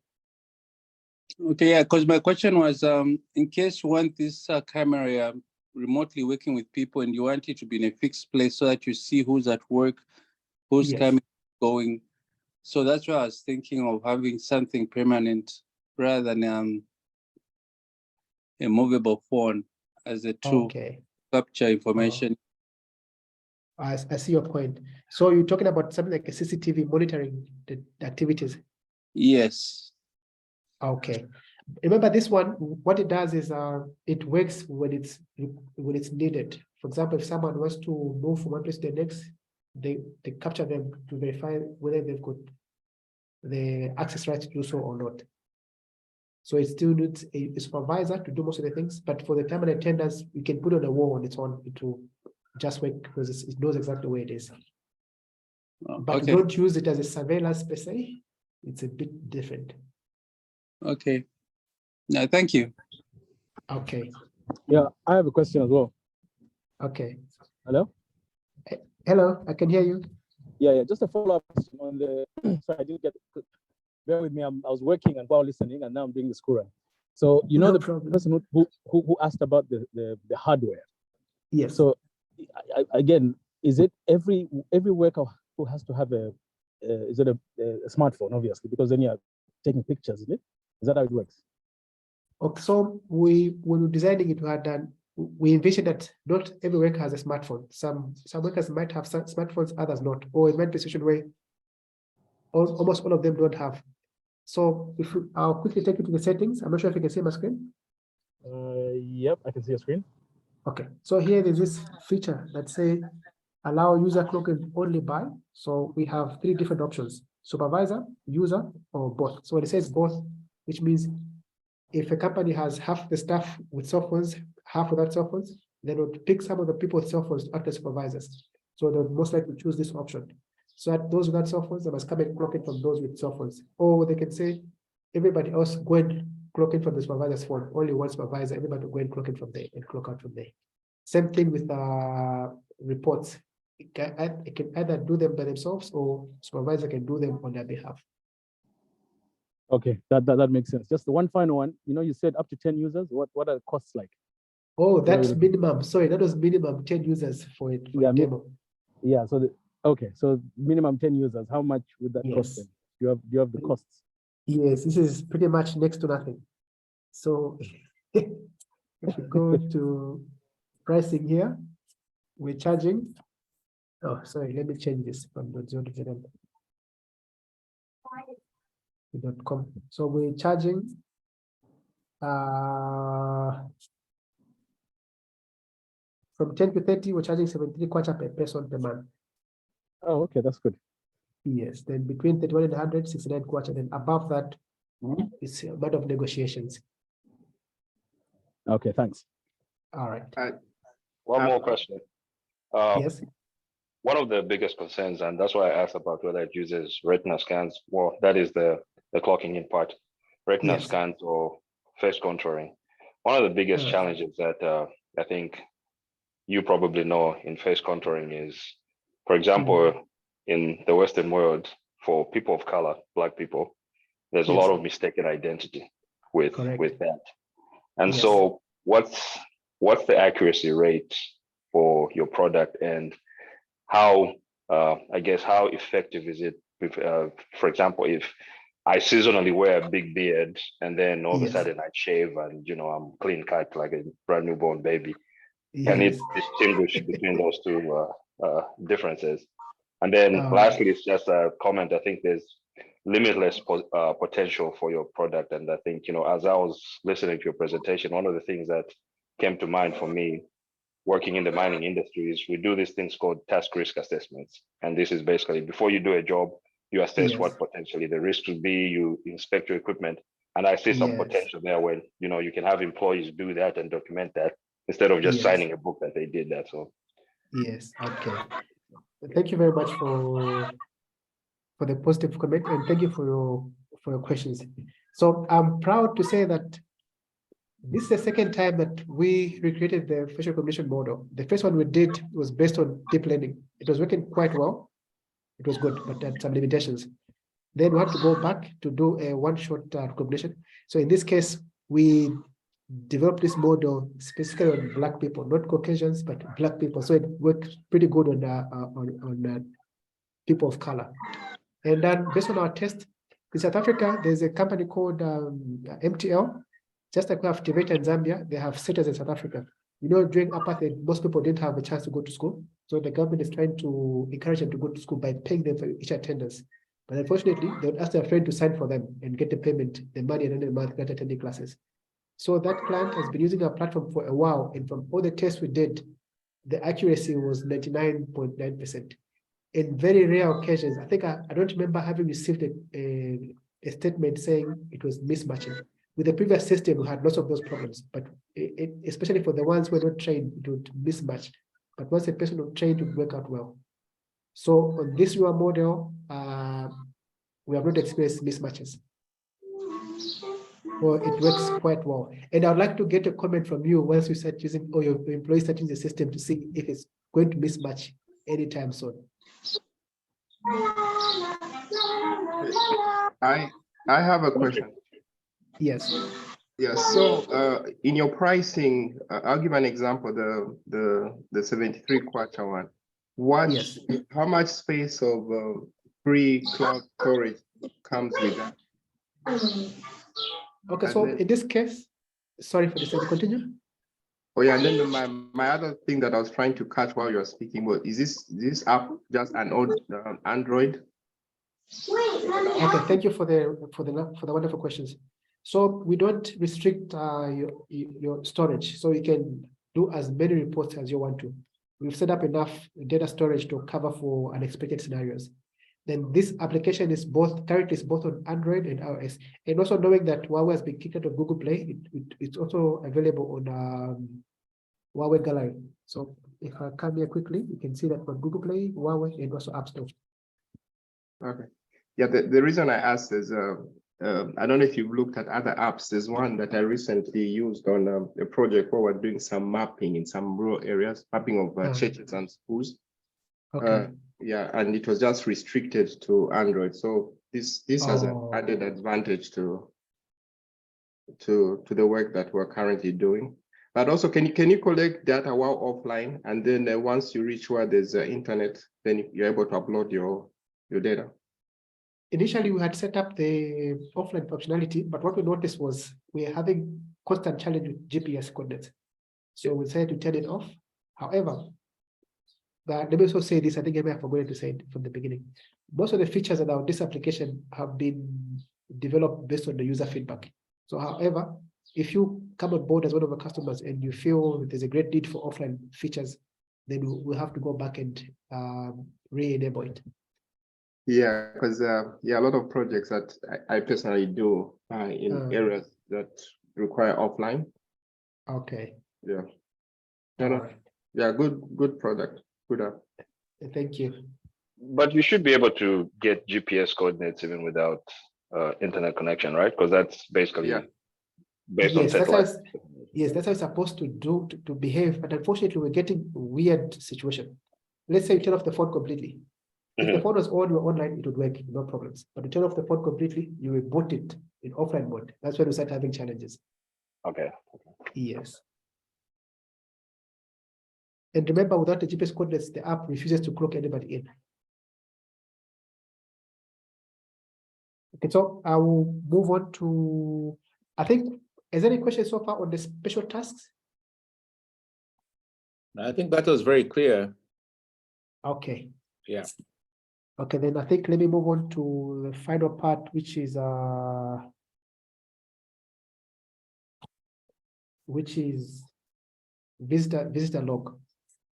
S6: Okay, yeah, because my question was, in case you want this camera remotely working with people and you want it to be in a fixed place so that you see who's at work, who's coming, going. So that's why I was thinking of having something permanent rather than a movable phone as a tool to capture information.
S2: I see your point. So you're talking about something like a CCTV monitoring the activities?
S6: Yes.
S2: Okay. Remember this one, what it does is it works when it's needed. For example, if someone wants to move from one place to the next, they capture them to verify whether they've got the access rights to do so or not. So it still needs a supervisor to do most of the things, but for the permanent tenders, we can put it on a wall on its own. It will just work because it knows exactly where it is. But we don't use it as a surveillance per se. It's a bit different.
S6: Okay. No, thank you.
S2: Okay.
S7: Yeah, I have a question as well.
S2: Okay.
S7: Hello?
S2: Hello, I can hear you.
S7: Yeah, just a follow-up question on the, sorry, I didn't get, bear with me, I was working and while listening and now I'm doing the school run. So, you know, the person who asked about the hardware.
S2: Yes.
S7: So, again, is it every worker who has to have is it a smartphone, obviously, because then you're taking pictures, isn't it? Is that how it works?
S2: Okay, so when we're designing it, we envision that not every worker has a smartphone. Some workers might have smartphones, others not, or it might be a situation where almost all of them don't have. So I'll quickly take you to the settings. I'm not sure if you can see my screen.
S7: Yep, I can see your screen.
S2: Okay, so here there's this feature that says allow user clocking only by. So we have three different options: supervisor, user, or both. So when it says both, which means if a company has half the staff with cell phones, half without cell phones, then we'll pick some of the people with cell phones to act as supervisors. So they'll most likely choose this option. So that those without cell phones, they must come and clock in from those with cell phones. Or they can say, everybody else go and clock in from the supervisor's phone. Only one supervisor, everybody go and clock in from there and clock out from there. Same thing with reports. It can either do them by themselves or supervisor can do them on their behalf.
S7: Okay, that makes sense. Just the one final one. You know, you said up to 10 users. What are the costs like?
S2: Oh, that's
S7: Very-
S2: minimum. Sorry, that was minimum 10 users for it. For
S7: Yeah,
S2: the demo.
S7: Yeah, so okay, so minimum 10 users, how much would that cost
S2: Yes.
S7: them? Do you have the costs?
S2: Yes, this is pretty much next to nothing. So if you go to pricing here, we're charging. Oh, sorry, let me change this from .com. So we're charging from 10 to 30, we're charging 73 kwacha per person per month.
S7: Oh, okay, that's good.
S2: Yes, then between 31 and 100, 69 kwacha, then above that, it's a matter of negotiations.
S7: Okay, thanks.
S2: All right.
S5: One more question.
S2: Yes.
S5: One of the biggest concerns, and that's why I asked about whether it uses retina scans. Well, that is the clocking in part, retina
S2: Yes.
S5: scans or face contouring. One of the biggest challenges that I think you probably know in face contouring is, for example, in the Western world, for people of color, Black people, there's a
S2: Yes.
S5: lot of mistaken identity with
S2: Correct.
S5: that. And
S2: Yes.
S5: so what's the accuracy rate for your product, and how I guess how effective is it with, for example, if I seasonally wear a big beard and then all of a
S2: Yes.
S5: sudden I shave and I'm clean cut like a brand newborn baby, can it
S2: Yes.
S5: distinguish between those two differences? And then
S2: Oh.
S5: lastly, it's just a comment. I think there's limitless potential for your product. And I think, as I was listening to your presentation, one of the things that came to mind for me working in the mining industry is we do these things called task risk assessments. And this is basically before you do a job, you assess
S2: Yes.
S5: what potentially the risk would be, you inspect your equipment. And I see some
S2: Yes.
S5: potential there when, you can have employees do that and document that instead of just
S2: Yes.
S5: signing a book that they did that. So
S2: Yes. Okay. Thank you very much for the positive comment, and thank you for your questions. So I'm proud to say that this is the second time that we recreated the facial recognition model. The first one we did was based on deep learning. It was working quite well. It was good, but had some limitations. Then we had to go back to do a one-shot recognition. So in this case, we developed this model specifically on Black people, not Caucasians, but Black people. So it worked pretty good on people of color. And then based on our test, in South Africa, there's a company called MTL. Just like we have Tibet and Zambia, they have centers in South Africa. During apartheid, most people didn't have a chance to go to school. So the government is trying to encourage them to go to school by paying them for each attendance. But unfortunately, they would ask their friend to sign for them and get the payment, the money at the end of the month, not attending classes. So that client has been using our platform for a while. And from all the tests we did, the accuracy was 99.9%. In very rare occasions, I think I don't remember having received a statement saying it was mismatching. With the previous system, we had lots of those problems, but especially for the ones who were not trained, it would mismatch. But once a person was trained, it would work out well. So on this newer model, we have not experienced mismatches. Well, it works quite well. And I'd like to get a comment from you once you start using, or your employees start using the system to see if it's going to mismatch anytime soon.
S8: I have a question.
S2: Yes.
S8: Yes. So in your pricing, I'll give an example. The 73 kwacha one.
S2: Yes.
S8: How much space of free cloud storage comes with that?
S2: Okay.
S8: And
S2: So
S8: then,
S2: in this case, sorry for this. Continue.
S8: oh yeah, and then my other thing that I was trying to catch while you were speaking was, is this app just an old Android?
S2: Okay, thank you for the wonderful questions. So we don't restrict your storage, so you can do as many reports as you want to. We've set up enough data storage to cover for unexpected scenarios. Then this application is currently both on Android and iOS. And also knowing that Huawei has been kicked out of Google Play, it's also available on Huawei Gallery. So if I come here quickly, you can see that on Google Play, Huawei, and also App Store.
S8: Okay. Yeah, the reason I asked is, I don't know if you've looked at other apps. There's one that I recently used on a project where we're doing some mapping in some rural areas, mapping of churches and schools.
S2: Okay.
S8: Yeah, and it was just restricted to Android. So this has an added advantage to the work that we're currently doing. But also, can you collect data while offline, and then once you reach where there's internet, then you're able to upload your data?
S2: Initially, we had set up the offline functionality, but what we noticed was we're having constant challenge with GPS coordinates. So we decided to turn it off. However, let me also say this, I think I may have forgotten to say it from the beginning. Most of the features of this application have been developed based on the user feedback. So however, if you come on board as one of our customers and you feel that there's a great need for offline features, then we'll have to go back and re-enable it.
S8: Yeah, because yeah, a lot of projects that I personally do in areas that require offline.
S2: Okay.
S8: Yeah. Right. Yeah, good product. Good app.
S2: Thank you.
S5: But you should be able to get GPS coordinates even without internet connection, right? Because that's basically based on satellite.
S2: Yes, that's how it's supposed to do to behave. But unfortunately, we're getting weird situation. Let's say you turn off the phone completely. If the phone was on, you were online, it would work, no problems. But you turn off the phone completely, you will boot it in offline mode. That's when we start having challenges.
S5: Okay.
S2: Yes. And remember, without the GPS coordinates, the app refuses to clock anybody in. Okay, so I will move on to, I think, is there any questions so far on the special tasks?
S1: I think that was very clear.
S2: Okay.
S1: Yeah.
S2: Okay, then I think let me move on to the final part, which is visitor log.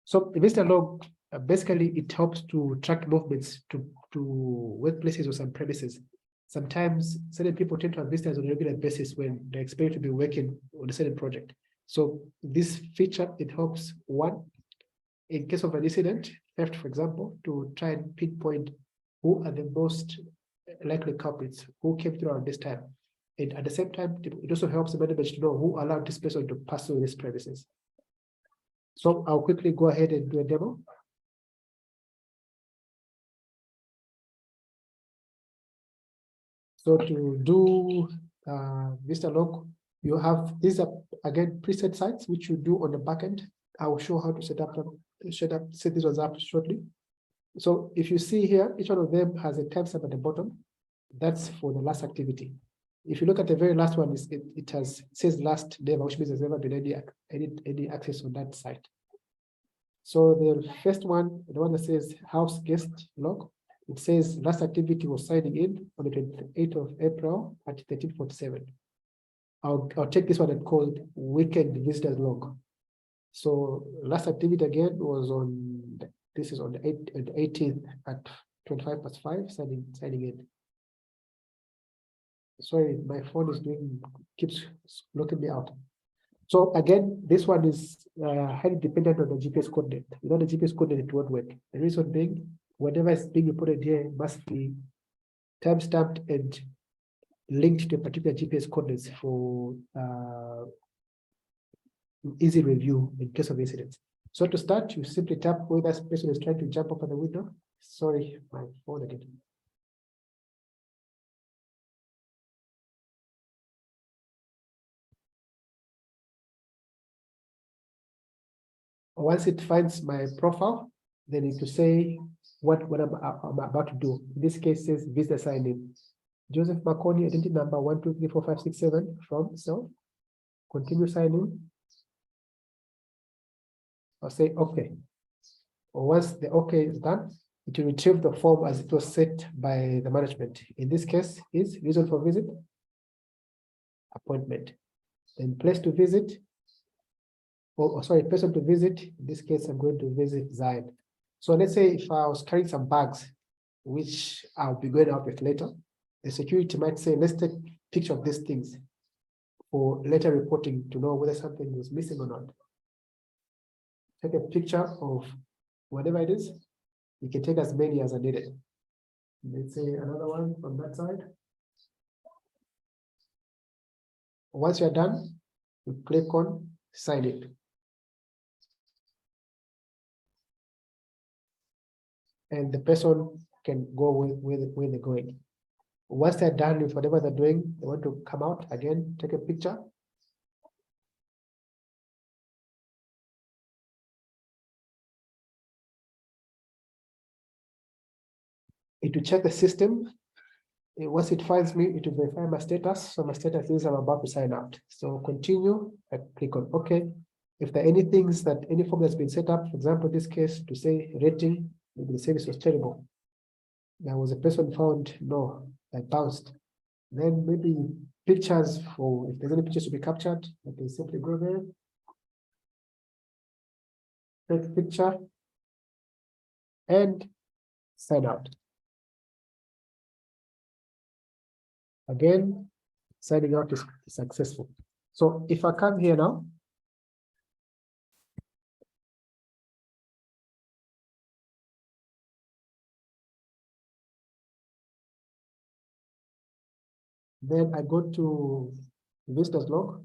S2: So the visitor log basically it helps to track movements to workplaces or some premises. Sometimes certain people tend to have visitors on a regular basis when they expect to be working on a certain project. So this feature, it helps one, in case of an incident, theft, for example, to try and pinpoint who are the most likely culprits, who came through at this time. And at the same time, it also helps the management to know who allowed this person to pass through these premises. So I'll quickly go ahead and do a demo. So to do visitor log, you have these are again preset sites which you do on the backend. I will show how to set these ones up shortly. So if you see here, each one of them has a timestamp at the bottom. That's for the last activity. If you look at the very last one, it says last never, which means there's never been any access on that site. So the first one, the one that says house guest log, it says last activity was signing in on the 28th of April at 13:47. I'll take this one and call it weekend visitors log. So last activity again was on, this is on the 18th at 5:25, signing in. Sorry, my phone keeps locking me out. So again, this one is highly dependent on the GPS coordinate. Without the GPS coordinate, it won't work. The reason being, whatever is being reported here must be time-stamped and linked to a particular GPS coordinates for easy review in case of incidents. So to start, you simply tap where that person is trying to jump off of the window. Sorry, my phone again. Once it finds my profile, then it will say what I'm about to do. In this case, it says visitor sign in. Joseph Makoni, identity number 1234567 from self. Continue signing. I'll say okay. Once the okay is done, it will retrieve the form as it was set by the management. In this case, is reason for visit, appointment. Then place to visit, person to visit. In this case, I'm going to visit Zion. So let's say if I was carrying some bags, which I'll be going out with later, the security might say, let's take a picture of these things for later reporting to know whether something was missing or not. Take a picture of whatever it is. You can take as many as are needed. Let's say another one from that side. Once you're done, you click on sign it. And the person can go where they're going. Once they're done with whatever they're doing, they want to come out again, take a picture. it will check the system. Once it finds me, it will verify my status. So my status is I'm about to sign out. So continue, I click on OK. If there are any things that any form that's been set up, for example, this case to say rating, maybe the service was terrible. There was a person found, no, I bounced. Then maybe pictures for, if there's any pictures to be captured, I can simply go there. Take picture and sign out. Again, signing out is successful. So if I come here now, then I go to visitors log.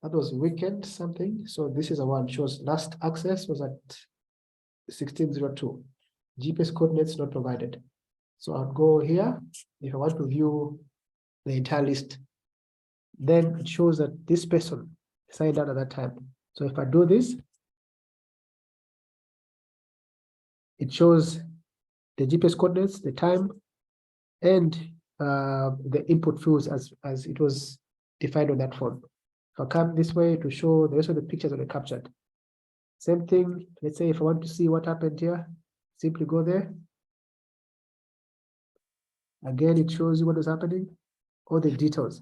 S2: That was weekend something. So this is the one shows last access was at 1602. GPS coordinates not provided. So I'll go here. If I want to view the entire list, then it shows that this person signed out at that time. So if I do this, it shows the GPS coordinates, the time, and the input fields as it was defined on that form. If I come this way to show the rest of the pictures that are captured. Same thing, let's say if I want to see what happened here, simply go there. Again, it shows you what is happening, all the details.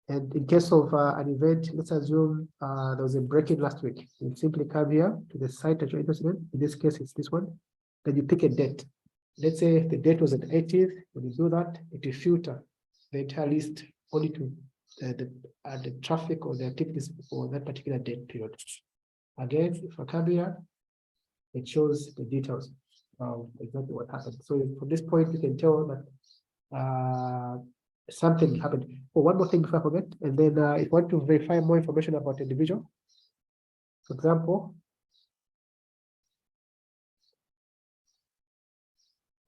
S2: And in case of an event, let's assume there was a break-in last week. You simply come here to the site that you're interested in. In this case, it's this one. Then you pick a date. Let's say the date was the 18th. When you do that, it will filter the entire list only to the traffic or the activities for that particular date period. Again, if I come here, it shows the details of exactly what happened. So from this point, you can tell that something happened. Oh, one more thing before I forget. And then if you want to verify more information about the individual, for example,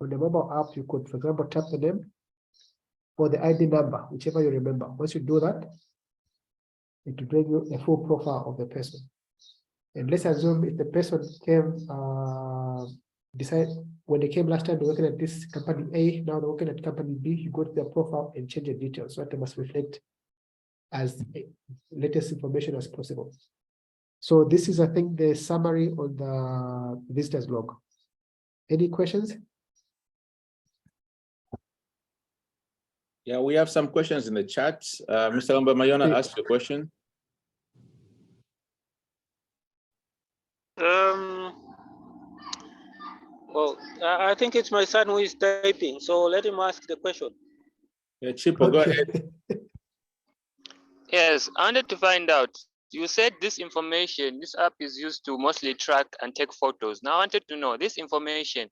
S2: on the mobile app, you could, for example, tap the name or the ID number, whichever you remember. Once you do that, it will bring you a full profile of the person. And let's assume if the person came, decide when they came last time, they're working at this company A, now they're working at company B, you go to their profile and change the details so that they must reflect as latest information as possible. So this is, I think, the summary on the visitors log. Any questions?
S1: Yeah, we have some questions in the chat. Mr. Lomba Mayona asked a question.
S9: Well, I think it's my son who is typing, so let him ask the question.
S1: Yeah, Chipo, go ahead.
S10: Yes, I wanted to find out. You said this information, this app is used to mostly track and take photos. Now I wanted to know this information,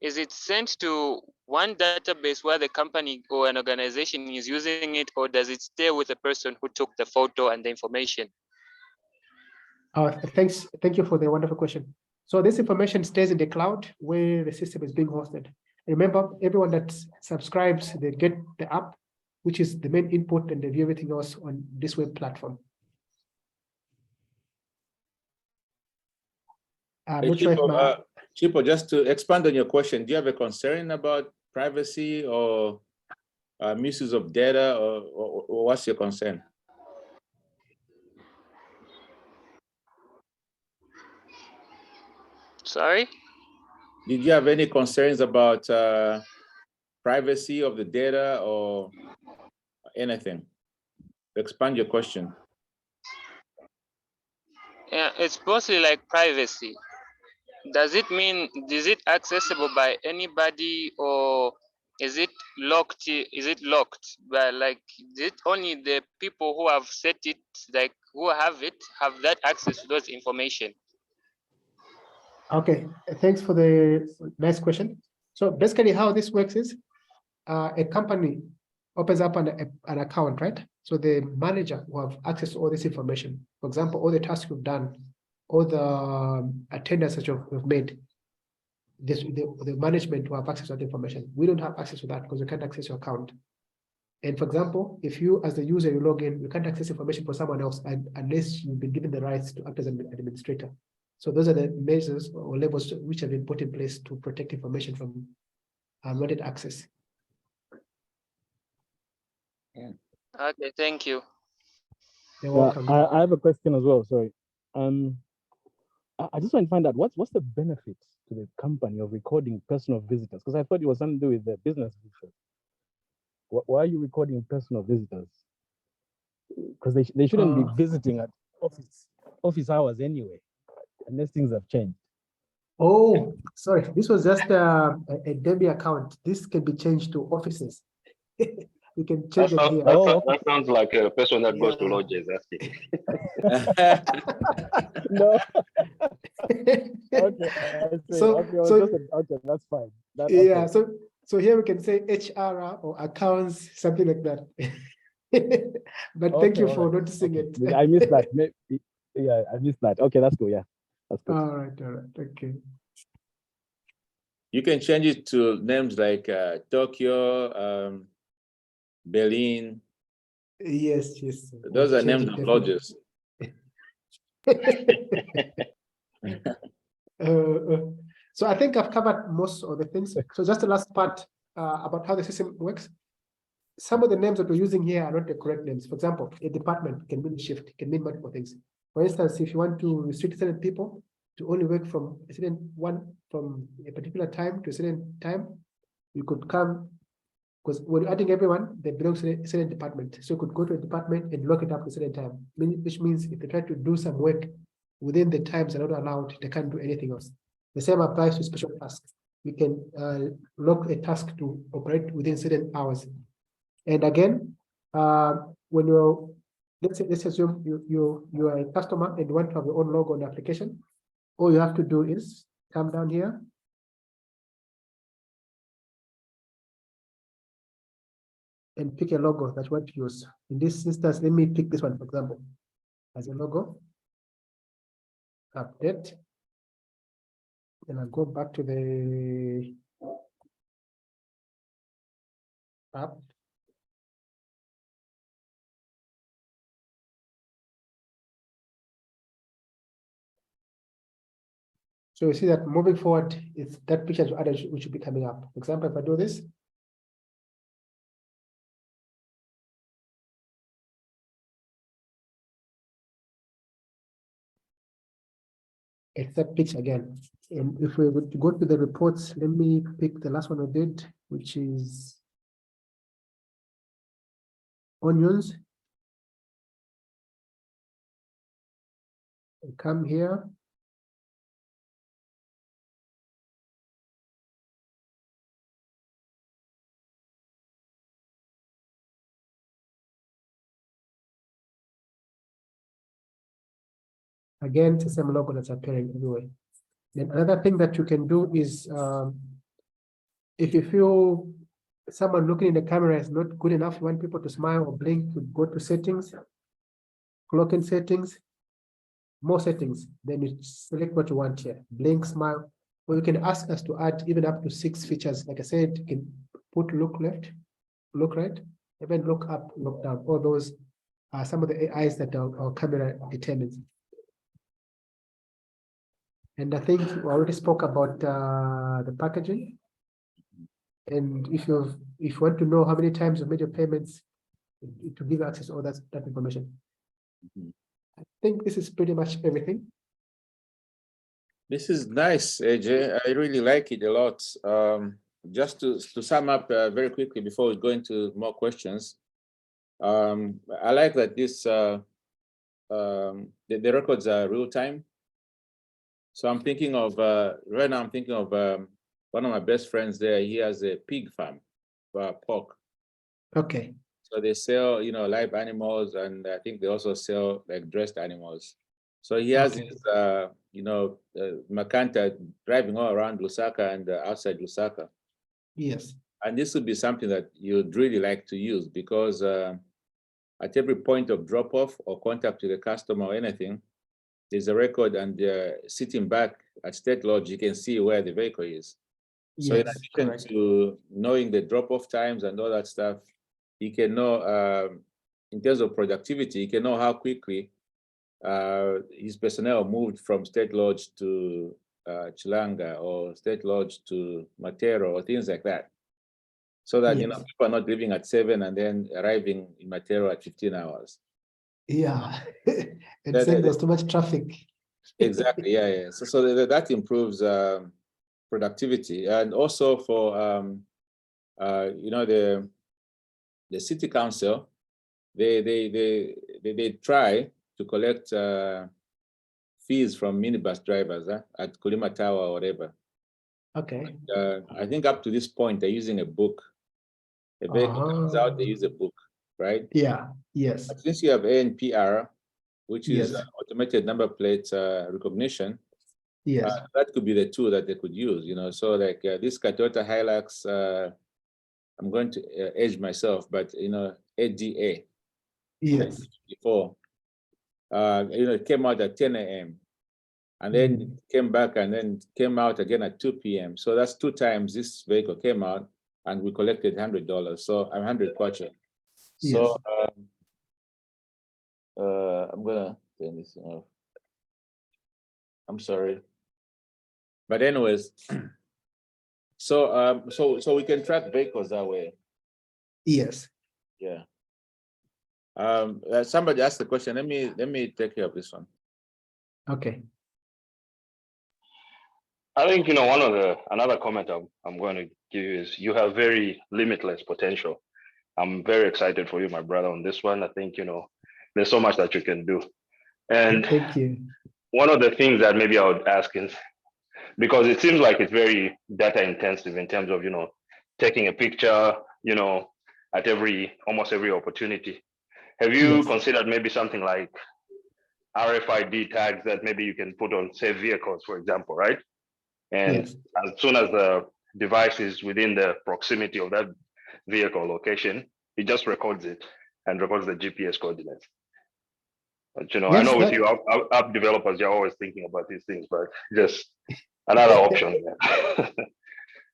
S10: is it sent to one database where the company or an organization is using it, or does it stay with the person who took the photo and the information?
S2: Thanks. Thank you for the wonderful question. So this information stays in the cloud where the system is being hosted. Remember, everyone that subscribes, they get the app, which is the main input, and they view everything else on this web platform.
S1: Hey, Chipo, just to expand on your question, do you have a concern about privacy or misuse of data, or what's your concern?
S10: Sorry?
S1: Did you have any concerns about privacy of the data or anything? Expand your question.
S10: Yeah, it's mostly like privacy. Does it mean, is it accessible by anybody, or is it locked? Is it locked? But like, is it only the people who have set it, like who have it, have that access to those information?
S2: Okay, thanks for the nice question. So basically how this works is a company opens up an account, right? So the manager will have access to all this information. For example, all the tasks you've done, all the attendance that you've made, the management will have access to that information. We don't have access to that because we can't access your account. And for example, if you as the user, you log in, you can't access information for someone else unless you've been given the rights to act as an administrator. So those are the measures or levels which have been put in place to protect information from unwanted access.
S10: Okay, thank you.
S2: You're welcome.
S7: I have a question as well. Sorry. I just want to find out what's the benefit to the company of recording personal visitors? Because I thought it was something to do with the business visitors. Why are you recording personal visitors? Because they shouldn't be visiting at office hours anyway, unless things have changed.
S2: Oh, sorry. This was just a debit account. This can be changed to offices. We can change it here.
S5: That sounds like a person that goes to lodges.
S7: No. Okay. I see.
S2: So,
S7: okay, that's fine.
S2: Yeah. So here we can say HR or accounts, something like that. But thank you for noticing it.
S7: I missed that. Yeah, I missed that. Okay, that's cool. Yeah, that's good.
S2: All right. Okay.
S1: You can change it to names like Tokyo, Berlin.
S2: Yes.
S1: Those are names of lodges.
S2: So I think I've covered most of the things. So just the last part about how the system works. Some of the names that we're using here are not the correct names. For example, a department can mean shift, can mean multiple things. For instance, if you want to restrict certain people to only work from a particular time to a certain time, you could come, because when you're adding everyone, they belong to a certain department. So you could go to a department and lock it up to a certain time, which means if they try to do some work within the times they're not allowed, they can't do anything else. The same applies to special tasks. We can lock a task to operate within certain hours. And again, when you're, let's assume you are a customer and you want to have your own logo on the application, all you have to do is come down here. And pick a logo that you want to use. In this instance, let me pick this one, for example, as a logo. Update. Then I'll go back to the app. So you see that moving forward, it's that picture which should be coming up. For example, if I do this, it's that picture again. And if we would go to the reports, let me pick the last one we did, which is onions. And come here. Again, it's the same logo that's appearing everywhere. Then another thing that you can do is, if you feel someone looking in the camera is not good enough, you want people to smile or blink, you go to settings, clock in settings, more settings, then you select what you want here, blink, smile, or you can ask us to add even up to 6 features. Like I said, you can put look left, look right, even look up, look down. All those are some of the AIs that our camera determines. And I think we already spoke about the packaging. And if you want to know how many times you've made your payments, to give access to all that information. I think this is pretty much everything.
S1: This is nice, AJ. I really like it a lot. Just to sum up very quickly before we go into more questions, I like that this the records are real time. So I'm thinking of right now. I'm thinking of one of my best friends there. He has a pig farm for pork.
S2: Okay.
S1: So they sell, live animals, and I think they also sell like dressed animals. So he has his, Makanta driving all around Lusaka and outside Lusaka.
S2: Yes.
S1: And this would be something that you'd really like to use, because at every point of drop-off or contact with the customer or anything, there's a record, and sitting back at State Lodge, you can see where the vehicle is. So in addition to knowing the drop-off times and all that stuff, you can know, in terms of productivity, you can know how quickly his personnel moved from State Lodge to Chilanga, or State Lodge to Matero, or things like that. so that
S2: Yes.
S1: people are not leaving at 7 and then arriving in Matero at 15 hours.
S2: Yeah. And
S1: That-
S2: saying
S1: that-
S2: there's too much traffic.
S1: Exactly. Yeah. So that improves productivity, and also for the city council, they try to collect fees from minibus drivers at Kulima Tower or whatever.
S2: Okay.
S1: I think up to this point they're using a book. The vehicle comes out, they use a book, right?
S2: Yeah. Yes.
S1: But since you have ANPR, which is
S2: Yes.
S1: automated number plate recognition,
S2: Yes.
S1: that could be the tool that they could use. So like this Toyota Hilux, I'm going to age myself, but ADA.
S2: Yes.
S1: Before, it came out at 10 a.m. and then it came back and then came out again at 2 p.m. So that's 2 times this vehicle came out, and we collected $100. So I'm 100 kwacha. So I'm gonna turn this off. I'm sorry, but anyways, so we can track vehicles that way.
S2: Yes.
S1: Yeah. Somebody asked the question. Let me take care of this one.
S2: Okay.
S5: I think another comment I'm going to give you is you have very limitless potential. I'm very excited for you, my brother, on this one. I think there's so much that you can do. And
S2: thank you. One
S5: of the things that maybe I would ask is, because it seems like it's very data intensive in terms of taking a picture at almost every opportunity. Have you considered maybe something like RFID tags that maybe you can put on, say, vehicles, for example, right? And as soon as the device is within the proximity of that vehicle location, it just records it and records the GPS coordinates. But I know with you app developers, you're always thinking about these things, but just another option.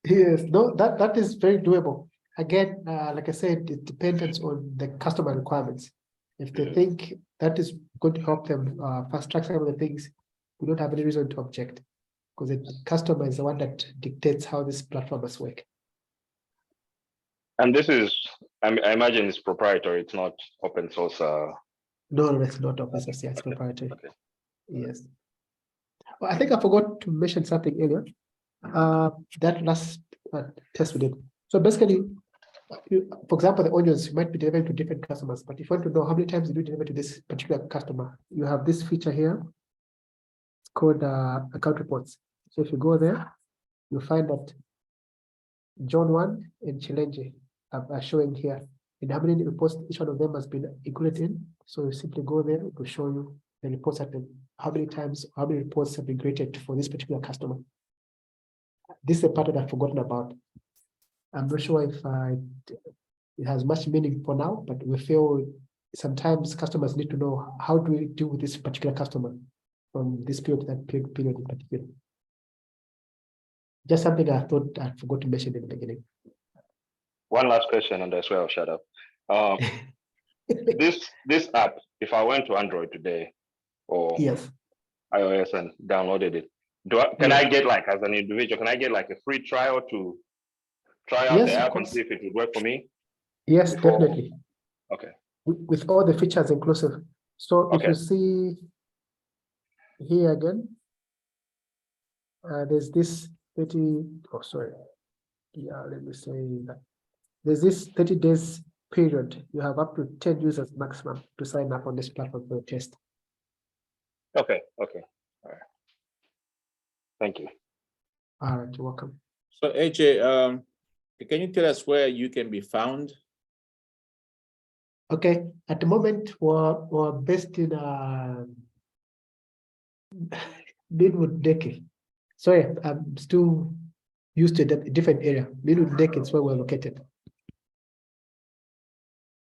S2: Yes, no, that is very doable. Again, like I said, it depends on the customer requirements. If they think that is going to help them fast track some of the things, we don't have any reason to object, because the customer is the one that dictates how this platform must work.
S5: And this is, I imagine it's proprietary, it's not open source.
S2: No, it's not open source, it's proprietary. Okay. Yes. Well, I think I forgot to mention something earlier. That last test we did. So basically, for example, the onions might be delivered to different customers, but if you want to know how many times you do deliver to this particular customer, you have this feature here. It's called account reports. So if you go there, you'll find that John 1 and Chilenje are showing here, and how many reports each one of them has been included in. So you simply go there to show you the reports at how many times, how many reports have been created for this particular customer. This is a part that I've forgotten about. I'm not sure if it has much meaning for now, but we feel sometimes customers need to know how do we deal with this particular customer from this period to that period in particular. Just something I thought I forgot to mention in the beginning.
S5: One last question, and I swear I'll shut up. This app, if I went to Android today or iOS and downloaded it, can I get, like, as an individual, can I get like a free trial to try out the app and see if it would work for me?
S2: Yes, definitely.
S5: Okay.
S2: With all the features inclusive. So if you see here again, there's this 30, oh, sorry. Yeah, let me say that. There's this 30 days period. You have up to 10 users maximum to sign up on this platform for a test.
S5: Okay. All right. Thank you.
S2: All right, you're welcome.
S1: So AJ, can you tell us where you can be found?
S2: Okay, at the moment we're based in Linwood Deke. Sorry, I'm still used to a different area. Linwood Deke is where we're located.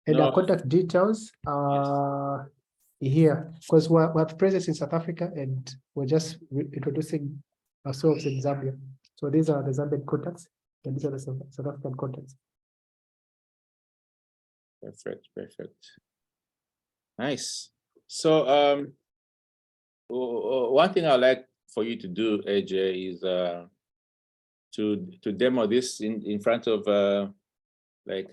S2: And our contact details are here, because we have presence in South Africa and we're just introducing ourselves in Zambia. So these are the Zambian contacts and these are the South African contacts.
S1: Perfect. Nice. So one thing I'd like for you to do, AJ, is to demo this in front of like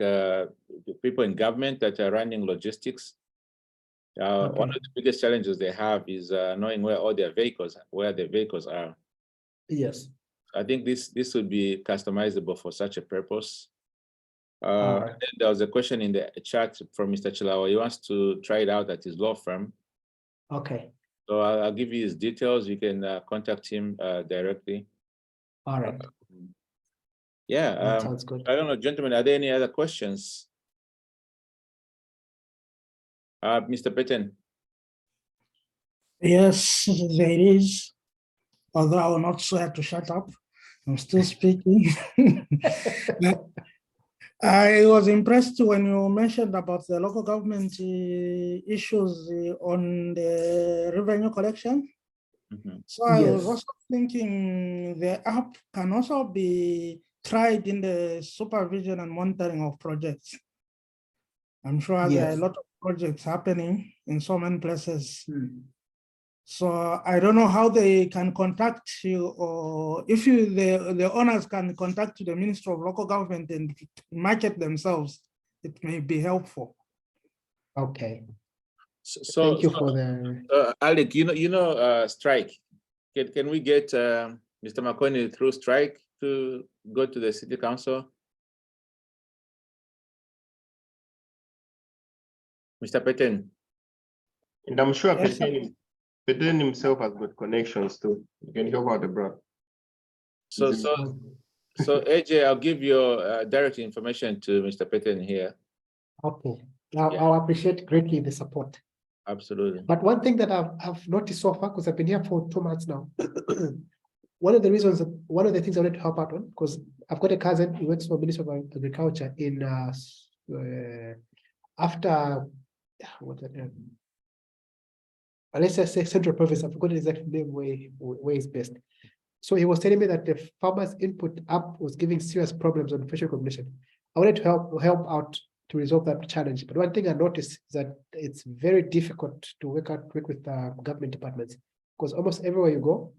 S1: people in government that are running logistics. One of the biggest challenges they have is knowing where all their vehicles, are.
S2: Yes.
S1: I think this would be customizable for such a purpose.
S2: Right.
S1: And then there was a question in the chat from Mr. Chilawa. He wants to try it out at his law firm.
S2: Okay.
S1: So I'll give you his details. You can contact him directly.
S2: All right.
S1: Yeah.
S2: That sounds good.
S1: I don't know, gentlemen, are there any other questions? Mr. Petten.
S11: Yes, there is. Although I will not swear to shut up. I'm still speaking. I was impressed when you mentioned about the local government issues on the revenue collection. So I was also thinking the app can also be tried in the supervision and monitoring of projects. I'm sure there are a lot of projects happening in so many places. So I don't know how they can contact you, or if the owners can contact the Ministry of Local Government and market themselves, it may be helpful.
S2: Okay.
S1: So
S2: thank you for the
S1: Alec, you know Strike. Can we get Mr. Makoni through Strike to go to the City Council? Mr. Petten.
S8: And I'm sure Petten himself has good connections too. You can help out the bro.
S1: So AJ, I'll give your direct information to Mr. Petten here.
S2: Okay. I'll appreciate greatly the support.
S1: Absolutely.
S2: But one thing that I've noticed so far, because I've been here for 2 months now, one of the things I wanted to help out on, because I've got a cousin who works for Ministry of Agriculture in after what's that name? Let's just say Central Province. I've forgotten the exact name where it's based. So he was telling me that the farmers input app was giving serious problems on facial recognition. I wanted to help out to resolve that challenge. But one thing I noticed is that it's very difficult to work with government departments, because almost everywhere you go,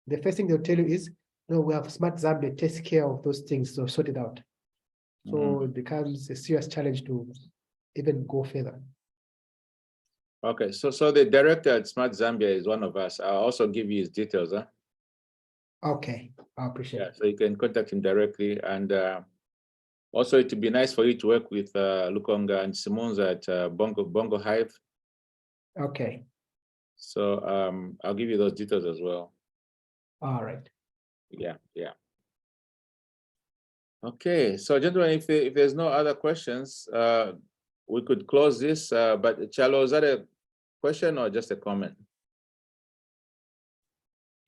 S2: the first thing they'll tell you is, no, we have Smart Zambia, takes care of those things, so sort it out. So it becomes a serious challenge to even go further.
S1: Okay, so the director at Smart Zambia is one of us. I'll also give you his details. Huh?
S2: Okay, I appreciate it.
S1: So you can contact him directly. And also, it would be nice for you to work with Lukonga and Simons at Bongo Hive.
S2: Okay.
S1: So I'll give you those details as well.
S2: All right.
S1: Yeah. Okay, so gentlemen, if there's no other questions, we could close this. But Chalo, is that a question or just a comment?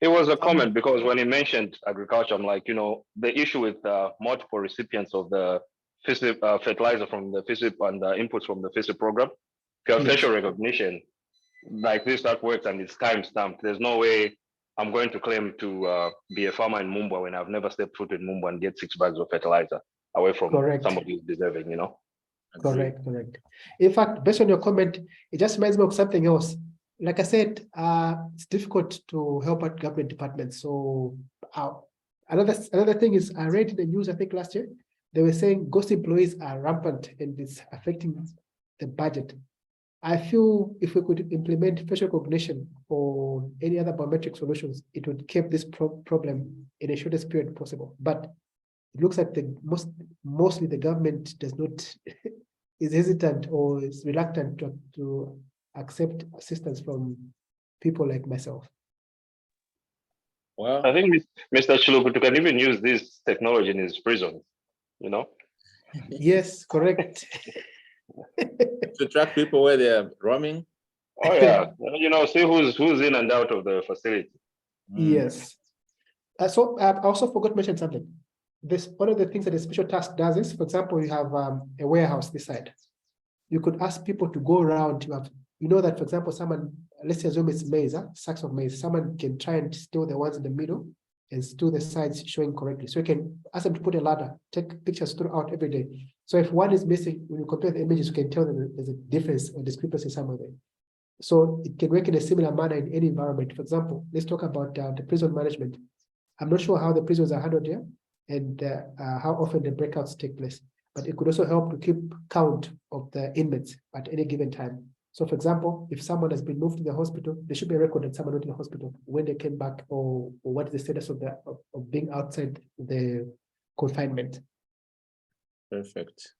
S5: It was a comment, because when he mentioned agriculture, I'm like, the issue with multiple recipients of the fertilizer from the FaceATT and the inputs from the FaceATT program, if you have facial recognition, like this, that works and it's time stamped. There's no way I'm going to claim to be a farmer in Mumba when I've never stepped foot in Mumba and get 6 bags of fertilizer away from somebody who's deserving,
S2: Correct. In fact, based on your comment, it just reminds me of something else. Like I said, it's difficult to help out government departments. So another thing is, I read in the news, I think last year, they were saying ghost employees are rampant and it's affecting the budget. I feel if we could implement facial recognition or any other biometric solutions, it would keep this problem in the shortest period possible. But it looks like mostly the government does not is hesitant or is reluctant to accept assistance from people like myself.
S5: Well, I think Mr. Chilukutu can even use this technology in his prison,
S2: Yes, correct.
S1: To track people where they're roaming.
S5: Oh yeah, see who's in and out of the facility.
S2: Yes. So I also forgot to mention something. One of the things that the special task does is, for example, you have a warehouse this side. You could ask people to go around. That, for example, someone, let's assume it's maize, sacks of maize. Someone can try and steal the ones in the middle and steal the sides showing correctly. So you can ask them to put a ladder, take pictures throughout every day. So if one is missing, when you compare the images, you can tell that there's a difference or discrepancy somewhere there. So it can work in a similar manner in any environment. For example, let's talk about the prison management. I'm not sure how the prisons are handled here and how often the breakouts take place. but it could also help to keep count of the inmates at any given time. So for example, if someone has been moved to the hospital, there should be a record that someone went to the hospital, when they came back, or what is the status of being outside the confinement.
S1: Perfect.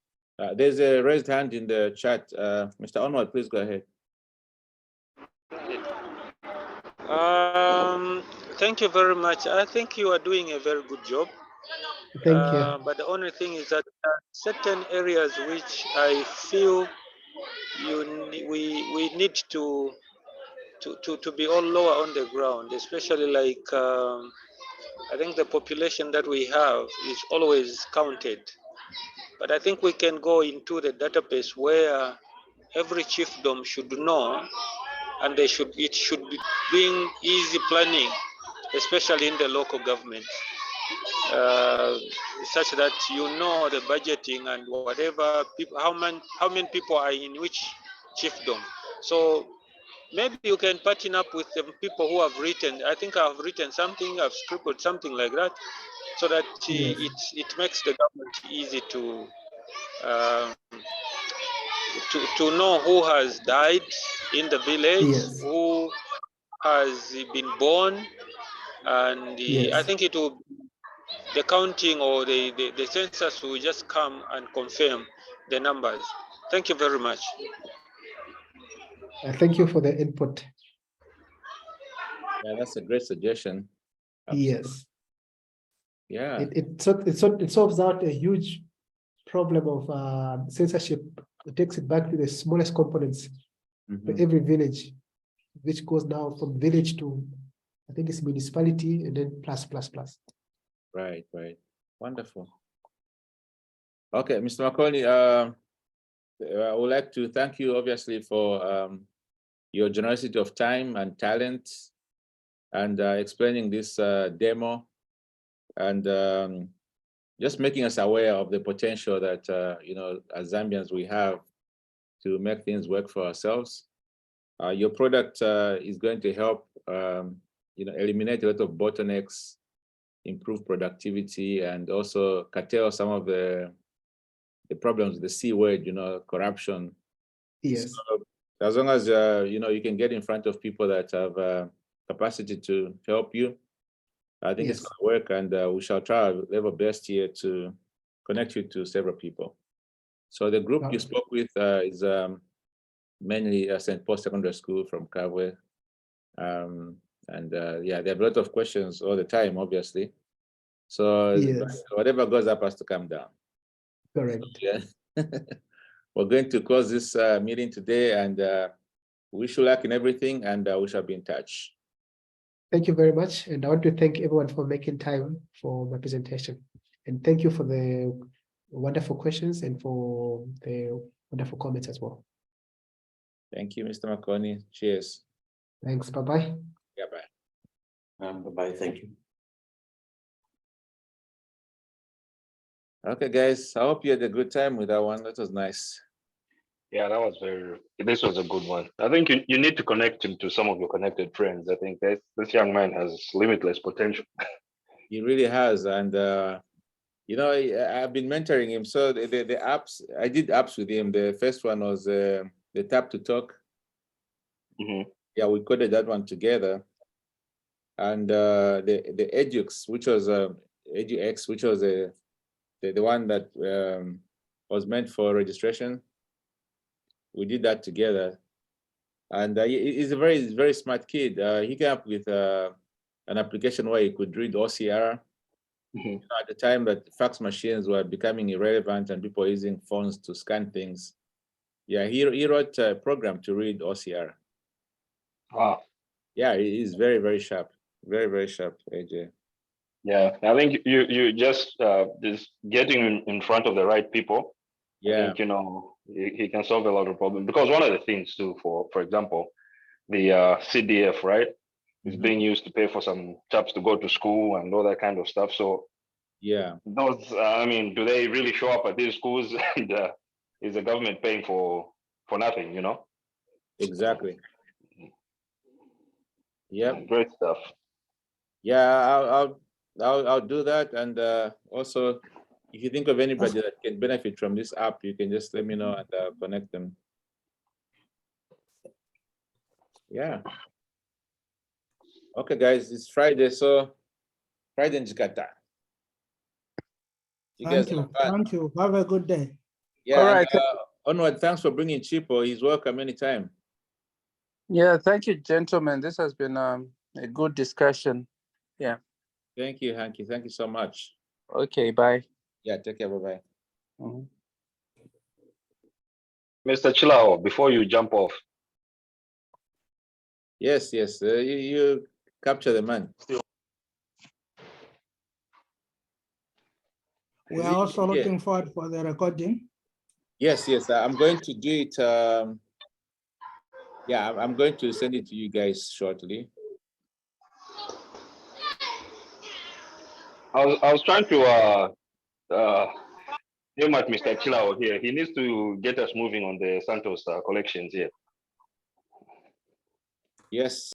S1: There's a raised hand in the chat. Mr. Onward, please go ahead.
S9: Thank you very much. I think you are doing a very good job.
S2: Thank you.
S9: But the only thing is that there are certain areas which I feel we need to be all lower on the ground, especially like I think the population that we have is always counted. But I think we can go into the database where every chiefdom should know, and it should be doing easy planning, especially in the local government, such that you know the budgeting and whatever people, how many people are in which chiefdom. So maybe you can partner up with the people who have written. I think I've written something, I've scribbled something like that, so that it makes the government easy to know who has died in the village, who has been born, and I think it will, the counting or the census will just come and confirm the numbers. Thank you very much.
S2: Thank you for the input.
S1: Yeah, that's a great suggestion.
S2: Yes.
S1: Yeah.
S2: It solves out a huge problem of censorship. It takes it back to the smallest components for every village, which goes now from village to, I think it's municipality, and then plus.
S1: Right. Wonderful. Okay, Mr. Makoni, I would like to thank you, obviously, for your generosity of time and talent, and explaining this demo, and just making us aware of the potential that as Zambians we have to make things work for ourselves. Your product is going to help eliminate a lot of bottlenecks, improve productivity, and also curtail some of the problems with the C word, corruption.
S2: Yes.
S1: So as long as you can get in front of people that have capacity to help you, I think it's going to work, and we shall try our level best here to connect you to several people. So the group you spoke with is mainly St. Paul Secondary School from Kabwe. Yeah, they have a lot of questions all the time, obviously. So whatever goes up has to come down.
S2: Correct.
S1: Yeah. We're going to close this meeting today, and wish you luck in everything, and we shall be in touch.
S2: Thank you very much. And I want to thank everyone for making time for my presentation. And thank you for the wonderful questions and for the wonderful comments as well.
S1: Thank you, Mr. Makoni. Cheers.
S2: Thanks. Bye-bye.
S1: Yeah, bye.
S4: Bye-bye. Thank you.
S1: Okay, guys. I hope you had a good time with that one. That was nice.
S5: Yeah, this was a good one. I think you need to connect him to some of your connected friends. I think this young man has limitless potential.
S1: He really has. And, I've been mentoring him. So the apps, I did apps with him. The first one was the Tap to Talk. Yeah, we coded that one together. And the Edux, which was EduX, which was the one that was meant for registration. We did that together, and he's a very, very smart kid. He came up with an application where he could read OCR. At the time that fax machines were becoming irrelevant and people were using phones to scan things, yeah, he wrote a program to read OCR.
S5: Wow.
S1: Yeah, he's very, very sharp, very, very sharp, AJ.
S5: Yeah, I think you just getting in front of the right people.
S1: Yeah,
S5: I think he can solve a lot of problems, because one of the things too, for example, the CDF, right, is being used to pay for some chaps to go to school and all that kind of stuff. So
S1: yeah,
S5: those do they really show up at these schools, and is the government paying for nothing?
S1: exactly. Yeah,
S5: great stuff.
S1: Yeah, I'll do that, and also if you think of anybody that can benefit from this app, you can just let me know and connect them. Yeah. Okay, guys, it's Friday, so Friday in Jakarta. You guys
S11: Thank you.
S1: have fun.
S11: Thank you. Have a good day.
S1: Yeah.
S6: All right.
S1: And, Onward, thanks for bringing Chipo. He's welcome anytime.
S6: Yeah, thank you, gentlemen. This has been a good discussion. Yeah.
S1: Thank you, Hanky. Thank you so much.
S6: Okay, bye.
S1: Yeah, take care. Bye-bye.
S6: Mhm.
S5: Mr. Chilao, before you jump off.
S1: Yes, yes. You capture the man.
S11: We are also looking forward for the recording.
S1: Yes, yes. I'm going to do it. Yeah, I'm going to send it to you guys shortly.
S5: I was trying to aim at Mr. Chilao here. He needs to get us moving on the Santos collections here.
S1: Yes.